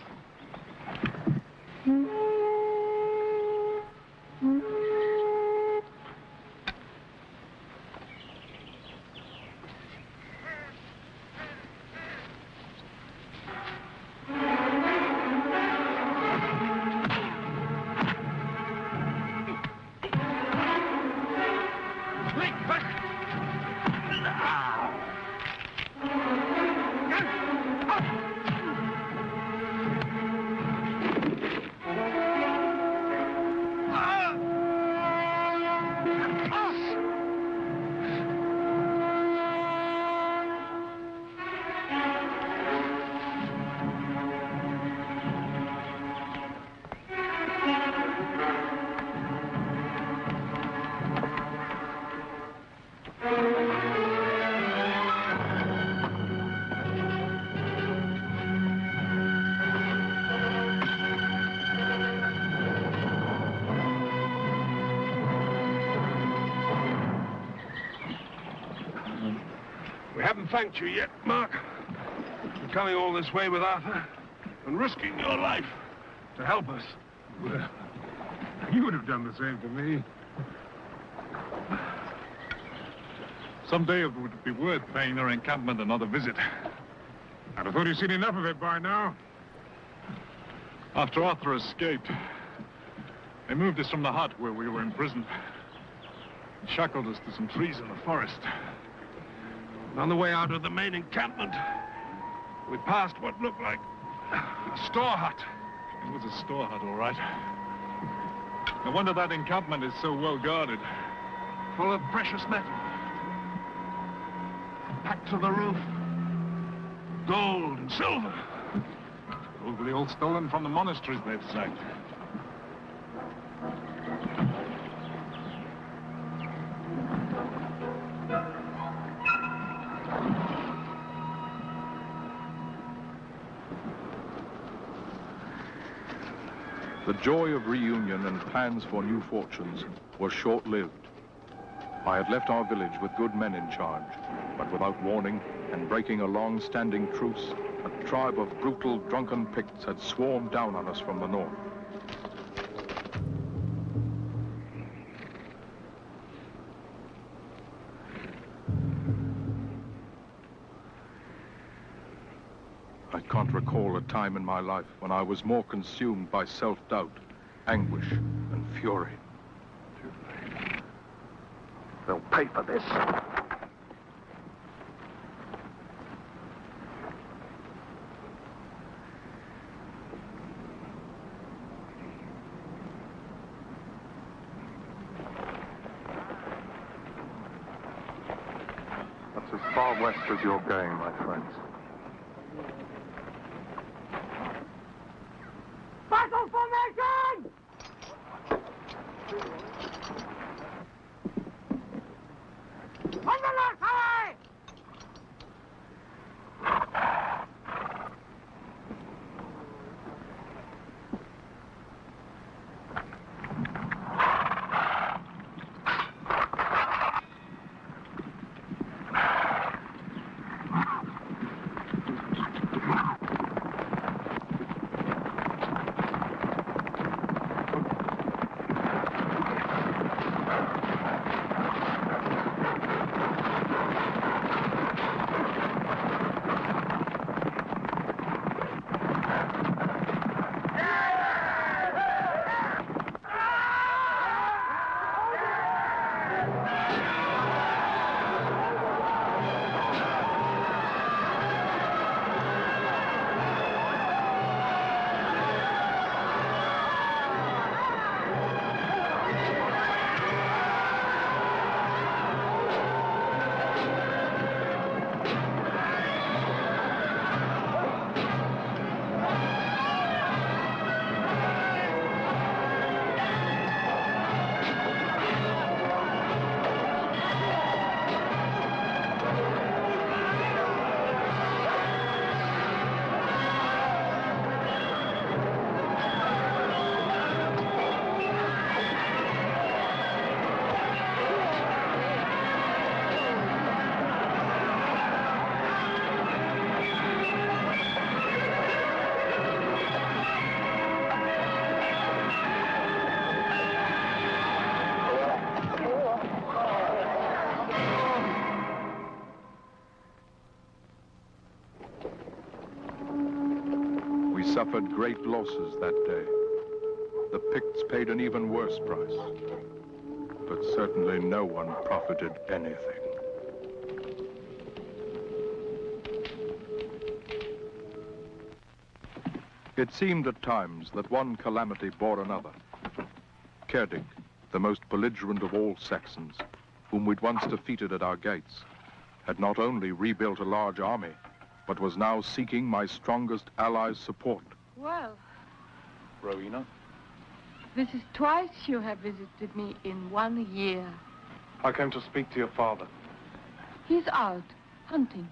Speaker 3: We haven't thanked you yet, Mark. For coming all this way with Arthur and risking your life to help us. Well, you would have done the same to me.
Speaker 14: Someday it would be worth paying their encampment another visit.
Speaker 3: I'd have thought you'd seen enough of it by now.
Speaker 14: After Arthur escaped, they moved us from the hut where we were imprisoned and shackled us to some trees in the forest.
Speaker 3: And on the way out of the main encampment, we passed what looked like a store hut.
Speaker 14: It was a store hut, all right. No wonder that encampment is so well guarded.
Speaker 3: Full of precious metal. Packed to the roof. Gold and silver.
Speaker 14: Probably all stolen from the monasteries they've sacked.
Speaker 1: The joy of reunion and plans for new fortunes was short-lived. I had left our village with good men in charge, but without warning and breaking a long-standing truce, a tribe of brutal, drunken Picts had swarmed down on us from the north. I can't recall a time in my life when I was more consumed by self-doubt, anguish, and fury.
Speaker 5: They'll pay for this.
Speaker 1: That's as far west as you're going, my friends.
Speaker 3: Battle formation! On the left side!
Speaker 1: We suffered great losses that day. The Picts paid an even worse price. But certainly no one profited anything. It seemed at times that one calamity bore another. Cerdig, the most belligerent of all Saxons, whom we'd once defeated at our gates, had not only rebuilt a large army, but was now seeking my strongest ally's support.
Speaker 11: Well,
Speaker 5: Rowena?
Speaker 11: this is twice you have visited me in 1 year.
Speaker 5: I came to speak to your father.
Speaker 11: He's out, hunting.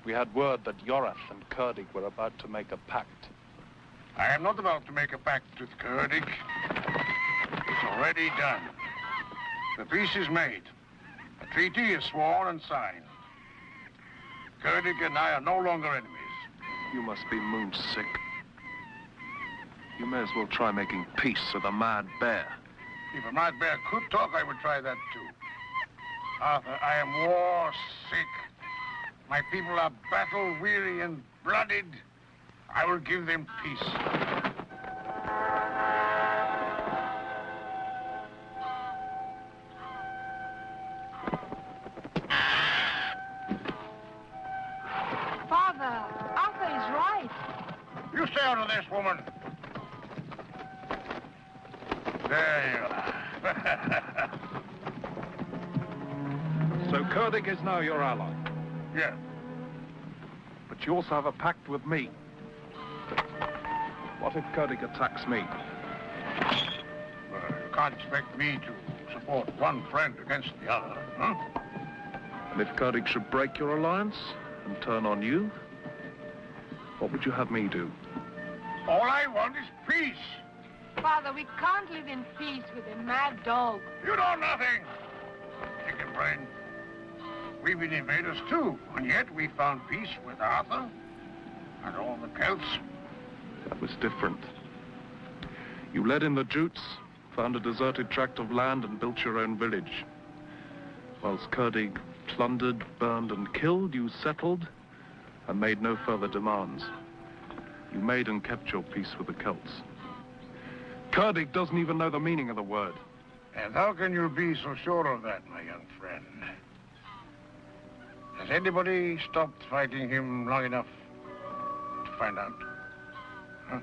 Speaker 5: We had word that Yorath and Cerdig were about to make a pact.
Speaker 10: I am not about to make a pact with Cerdig. It's already done. The peace is made. The treaty is sworn and signed. Cerdig and I are no longer enemies.
Speaker 2: You must be moonsick. You may as well try making peace with a mad bear.
Speaker 10: If a mad bear could talk, I would try that too. Arthur, I am war sick. My people are battle-weary and blooded. I will give them peace.
Speaker 11: Father, Arthur is right.
Speaker 10: You stay out of this, woman. There you are.
Speaker 5: So Cerdig is now your ally?
Speaker 10: Yes.
Speaker 5: But you also have a pact with me. What if Cerdig attacks me?
Speaker 10: Well, you can't expect me to support one friend against the other, huh?
Speaker 2: And if Cerdig should break your alliance and turn on you, what would you have me do?
Speaker 10: All I want is peace.
Speaker 11: Father, we can't live in peace with a mad dog.
Speaker 10: You know nothing, chicken brain. We've been invaders too, and yet we found peace with Arthur and all the Celts.
Speaker 1: That was different. You led in the Jutes, found a deserted tract of land and built your own village. Whilst Kurdig plundered, burned, and killed, you settled and made no further demands. You made and kept your peace with the Celts. Kurdig doesn't even know the meaning of the word.
Speaker 10: And how can you be so sure of that, my young friend? Has anybody stopped fighting him long enough to find out? Huh?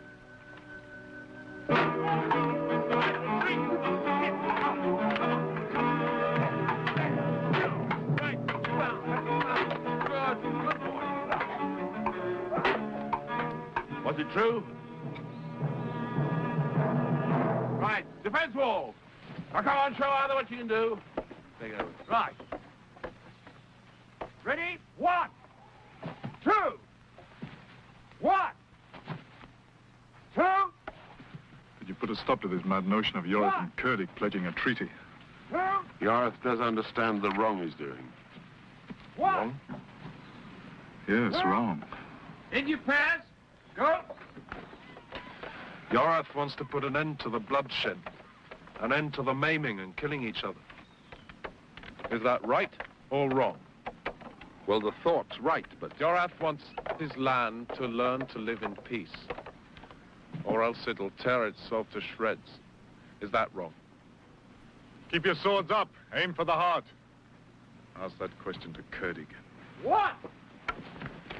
Speaker 6: Was it true? Right, defense wall. Now come on, show Arthur what you can do. Take it over. Right. Ready? 1, 2. 1, 2.
Speaker 7: Did you put a stop to this mad notion of Yorith and Kurdig pledging a treaty?
Speaker 10: 2.
Speaker 13: Yorith does understand the wrong he's doing.
Speaker 10: 1.
Speaker 1: Wrong?
Speaker 7: Yes, wrong.
Speaker 10: In your pants. Go.
Speaker 1: Yorith wants to put an end to the bloodshed, an end to the maiming and killing each other. Is that right or wrong?
Speaker 13: Well, the thought's right, but
Speaker 2: Yorith wants his land to learn to live in peace, or else it'll tear itself to shreds. Is that wrong?
Speaker 7: Keep your swords up. Aim for the heart.
Speaker 1: Ask that question to Kurdig.
Speaker 10: 1.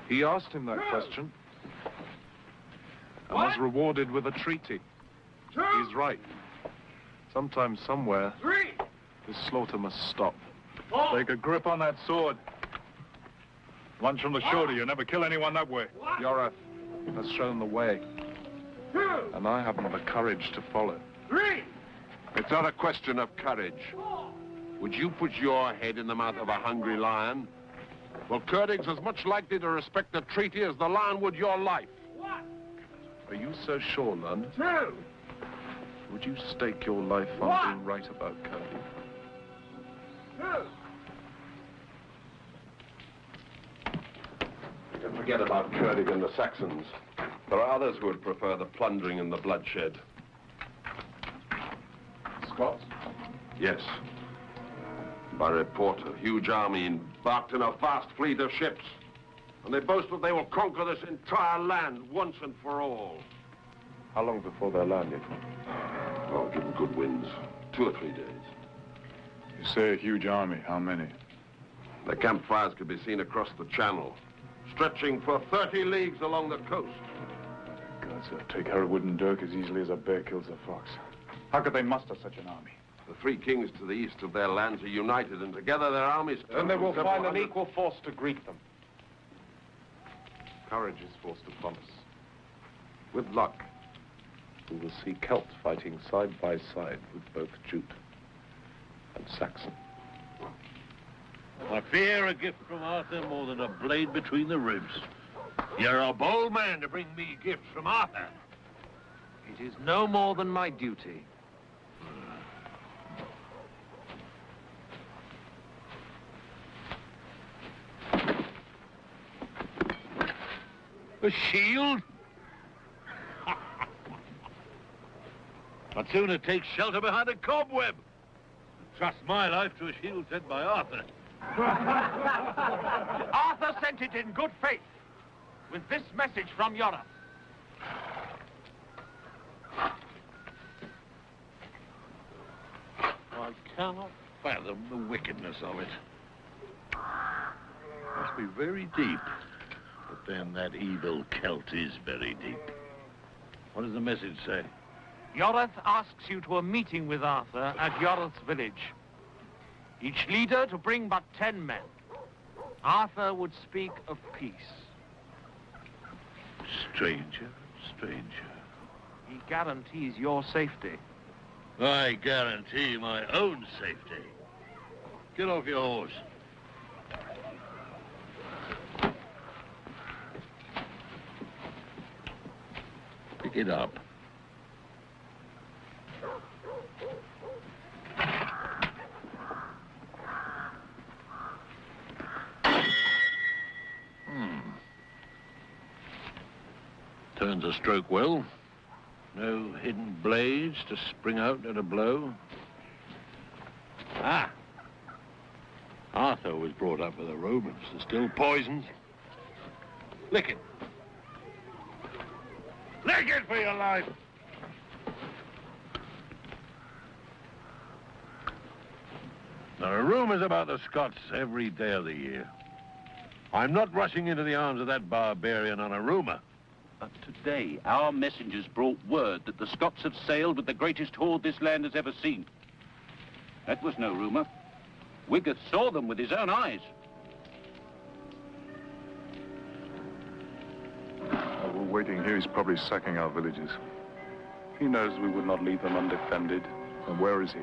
Speaker 1: He asked him that question and was rewarded with a treaty.
Speaker 10: 2.
Speaker 1: He's right. Sometime, somewhere,
Speaker 10: 3.
Speaker 1: this slaughter must stop.
Speaker 10: 4.
Speaker 7: Take a grip on that sword. Lunge from the shoulder. You never kill anyone that way.
Speaker 1: Yorith has shown the way,
Speaker 10: 2.
Speaker 1: and I haven't the courage to follow.
Speaker 10: 3.
Speaker 13: it's not a question of courage. Would you put your head in the mouth of a hungry lion? Well, Kurdig's as much likely to respect the treaty as the lion would your life.
Speaker 1: Are you so sure, Lund?
Speaker 10: 2.
Speaker 1: Would you stake your life on being right about Kurdig?
Speaker 10: 2.
Speaker 13: And forget about Kurdig and the Saxons. There are others who would prefer the plundering and the bloodshed.
Speaker 1: Scots?
Speaker 13: Yes. By report, a huge army embarked in a vast fleet of ships. And they boast that they will conquer this entire land once and for all.
Speaker 2: How long before they're landed?
Speaker 13: Oh, give them good winds. 2 or 3 days.
Speaker 7: You say a huge army. How many?
Speaker 13: The campfires could be seen across the channel, stretching for 30 leagues along the coast.
Speaker 7: God, so take Hereward and Dirk as easily as a bear kills a fox. How could they muster such an army?
Speaker 13: The 3 kings to the east of their lands are united, and together their armies...
Speaker 2: Then they will find an
Speaker 13: 700
Speaker 2: equal force to greet them. Courage is forced upon us. With luck, we will see Celt fighting side by side with both Jute and Saxon.
Speaker 6: I fear a gift from Arthur more than a blade between the ribs. You're a bold man to bring me gifts from Arthur.
Speaker 15: It is no more than my duty.
Speaker 6: A shield? I'd sooner take shelter behind a cobweb than trust my life to a shield sent by Arthur.
Speaker 3: Arthur sent it in good faith, with this message from Yorith.
Speaker 6: I cannot fathom the wickedness of it. Must be very deep. But then that evil Celt is very deep. What does the message say?
Speaker 3: Yorith asks you to a meeting with Arthur at Yorith's village. Each leader to bring but 10 men. Arthur would speak of peace.
Speaker 6: Stranger, stranger.
Speaker 3: He guarantees your safety.
Speaker 6: I guarantee my own safety. Get off your horse. Pick it up.
Speaker 17: turns a stroke well. No hidden blades to spring out at a blow. Ah! Arthur was brought up with the Romans. There's still poisons. Lick it.
Speaker 10: Lick it for your life!
Speaker 17: There are rumors about the Scots every day of the year. I'm not rushing into the arms of that barbarian on a rumor.
Speaker 4: But today, our messengers brought word that the Scots have sailed with the greatest horde this land has ever seen. That was no rumor. Wiggith saw them with his own eyes.
Speaker 7: While we're waiting here, he's probably sacking our villages. He knows we would not leave them undefended. And where is he?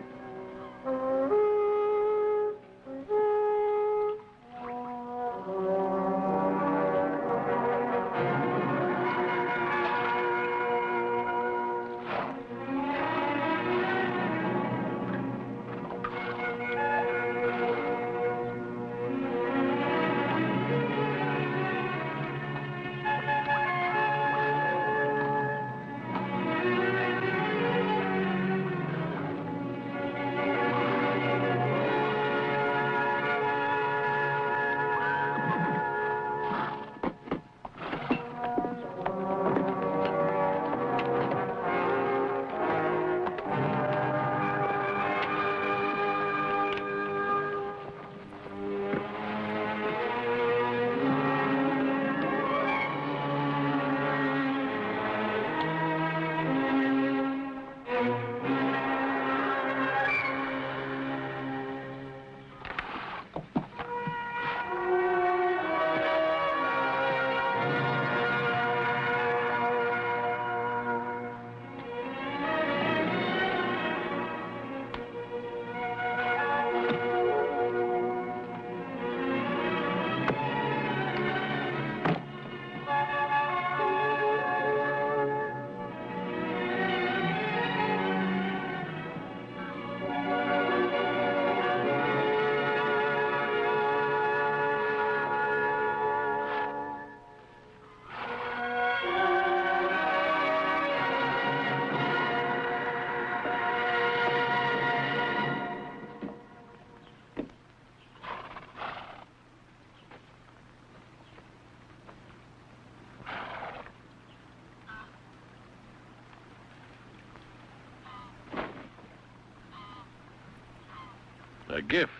Speaker 17: A gift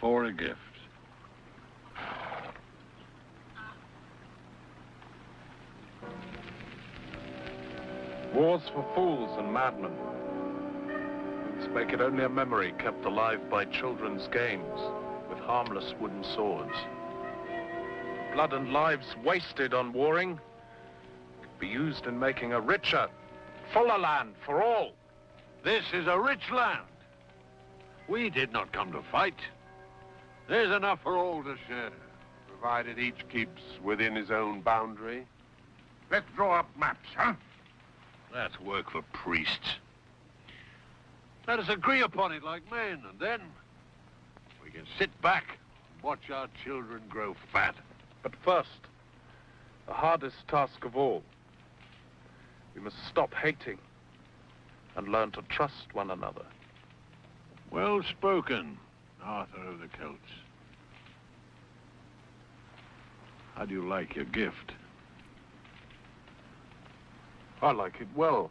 Speaker 17: for a gift.
Speaker 2: Wars for fools and madmen. Let's make it only a memory kept alive by children's games with harmless wooden swords. Blood and lives wasted on warring could be used in making a richer, fuller land for all.
Speaker 17: This is a rich land. We did not come to fight. There's enough for all to share.
Speaker 13: Provided each keeps within his own boundary.
Speaker 10: Let's draw up maps, huh?
Speaker 17: That's work for priests. Let us agree upon it like men, and then we can sit back and watch our children grow fat.
Speaker 2: But first, the hardest task of all, we must stop hating and learn to trust one another.
Speaker 17: Well spoken, Arthur of the Celts. How do you like your gift?
Speaker 2: I like it well.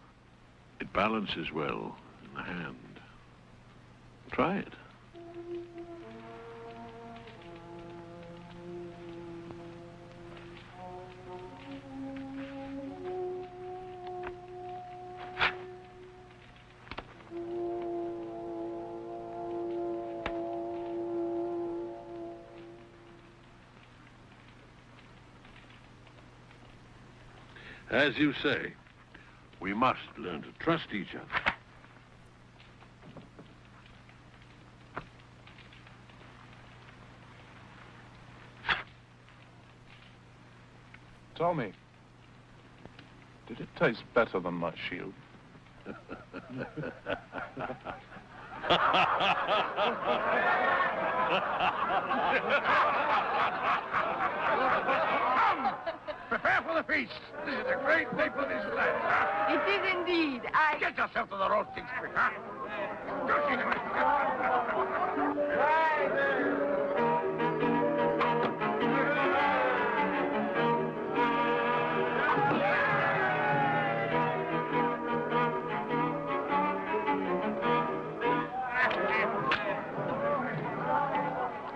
Speaker 17: It balances well in the hand. Try it. As you say, we must learn to trust each other.
Speaker 2: Tell me, did it taste better than my shield?
Speaker 10: Prepare for the peace. This is a great day for this land, huh?
Speaker 11: It is indeed.
Speaker 10: Get yourself to the roasting spit, huh?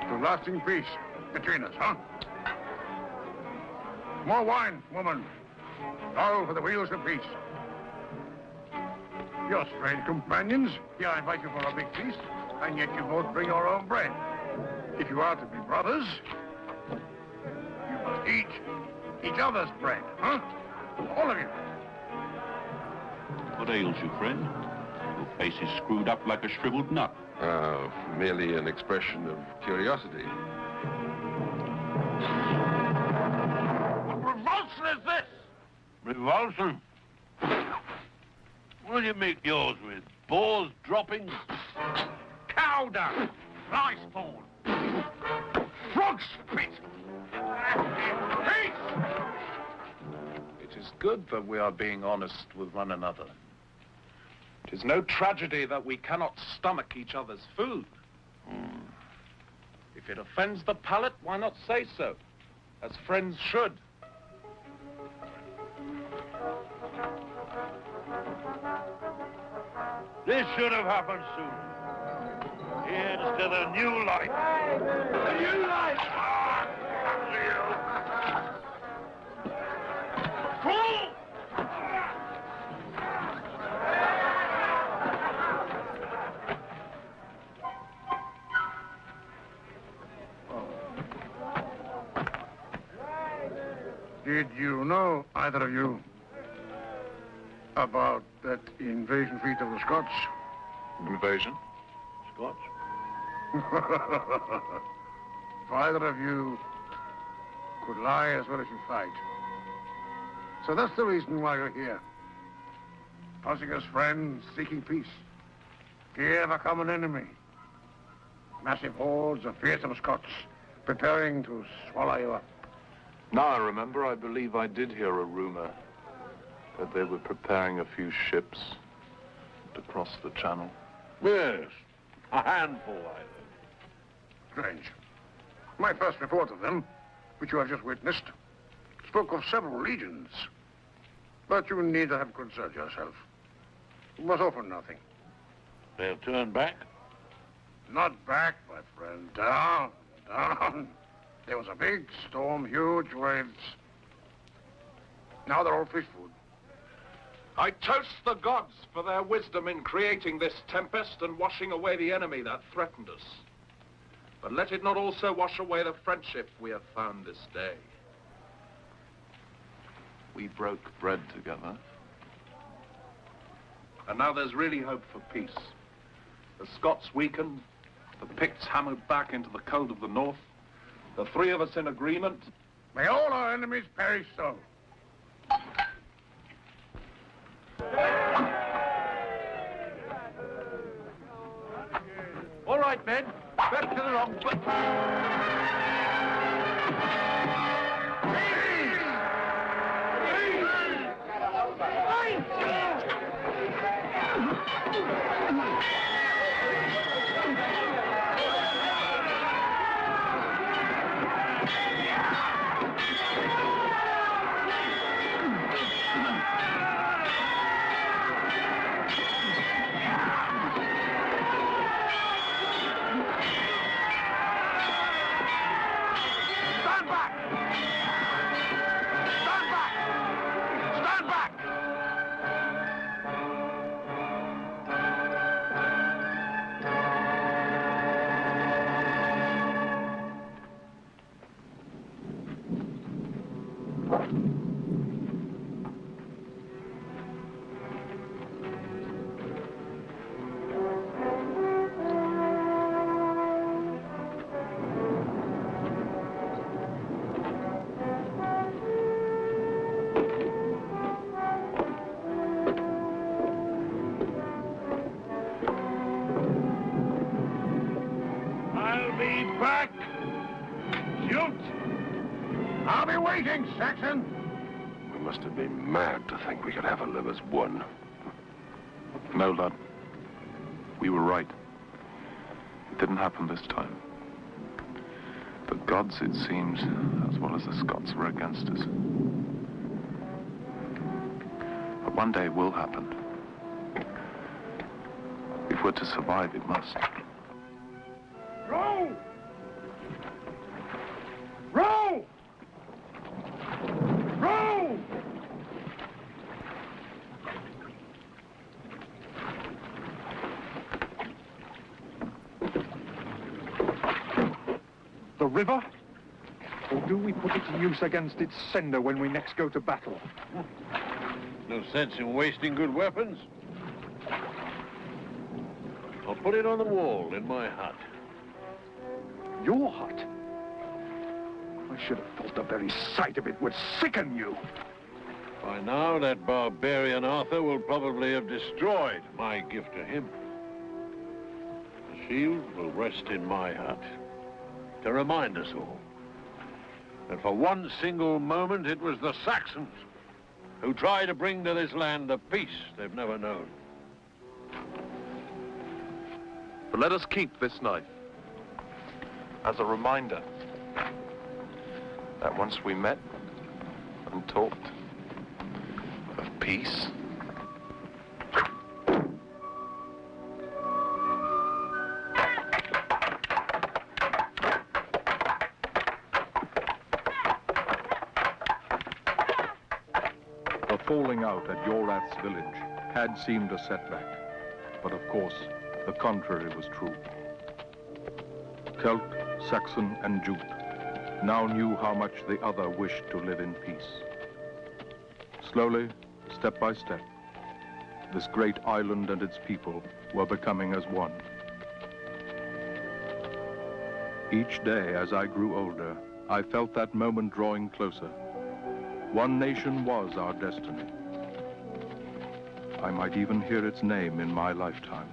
Speaker 10: To lasting peace between us, huh? More wine, woman. All for the wheels of peace. You're strange companions. Here I invite you for a big feast, and yet you both bring your own bread. If you are to be brothers, you must eat each other's bread, huh? All of you.
Speaker 4: What ails you, friend? Your face is screwed up like a shriveled nut.
Speaker 13: Merely an expression of curiosity.
Speaker 17: What revulsion is this? Revulsion? What do you make yours with? Boars droppings? Cow dung? Fly spawn? Frog spit? Peace!
Speaker 5: It is good that we are being honest with one another. It is no tragedy that we cannot stomach each other's food. If it offends the palate, why not say so, as friends should?
Speaker 17: This should have happened sooner. Here's to the new life. The new life! Fool!
Speaker 10: Did you know, either of you, about that invasion feat of the Scots?
Speaker 5: Invasion?
Speaker 17: Scots?
Speaker 10: If either of you could lie as well as you fight. So that's the reason why you're here. Posing as friends, seeking peace. Fear of a common enemy. Massive hordes of fearsome Scots preparing to swallow you up.
Speaker 1: Now I remember, I believe I did hear a rumor that they were preparing a few ships to cross the channel.
Speaker 17: Yes, a handful, I think.
Speaker 10: Strange. My first report of them, which you have just witnessed, spoke of several legions. But you need to have concerned yourself. It was all for nothing.
Speaker 17: They'll turn back?
Speaker 10: Not back, my friend. Down, down. There was a big storm, huge waves. Now they're all fish food.
Speaker 5: I toast the gods for their wisdom in creating this tempest and washing away the enemy that threatened us. But let it not also wash away the friendship we have found this day. We broke bread together. And now there's really hope for peace. The Scots weakened, the Picts hammered back into the cold of the north, the three of us in agreement.
Speaker 10: May all our enemies perish so.
Speaker 17: All right, men. Back to the rock.
Speaker 10: I'll be waiting, Saxon.
Speaker 13: must have been mad to think we could ever live as one.
Speaker 2: No, lad. We were right. It didn't happen this time. The gods, it seems, as well as the Scots, were against us. But one day it will happen. If we're to survive, it must.
Speaker 3: Row! Row! Row!
Speaker 7: The river? Or do we put it to use against its sender when we next go to battle?
Speaker 17: No sense in wasting good weapons. I'll put it on the wall in my hut.
Speaker 7: Your hut? I should have thought the very sight of it would sicken you.
Speaker 17: By now, that barbarian Arthur will probably have destroyed my gift to him. The shield will rest in my hut to remind us all that for one single moment it was the Saxons who tried to bring to this land the peace they've never known.
Speaker 2: But let us keep this knife as a reminder that once we met and talked of peace.
Speaker 1: The falling out at Yorath's village had seemed a setback, but of course, the contrary was true. Celt, Saxon, and Jute now knew how much the other wished to live in peace. Slowly, step by step, this great island and its people were becoming as one. Each day as I grew older, I felt that moment drawing closer. One nation was our destiny. I might even hear its name in my lifetime.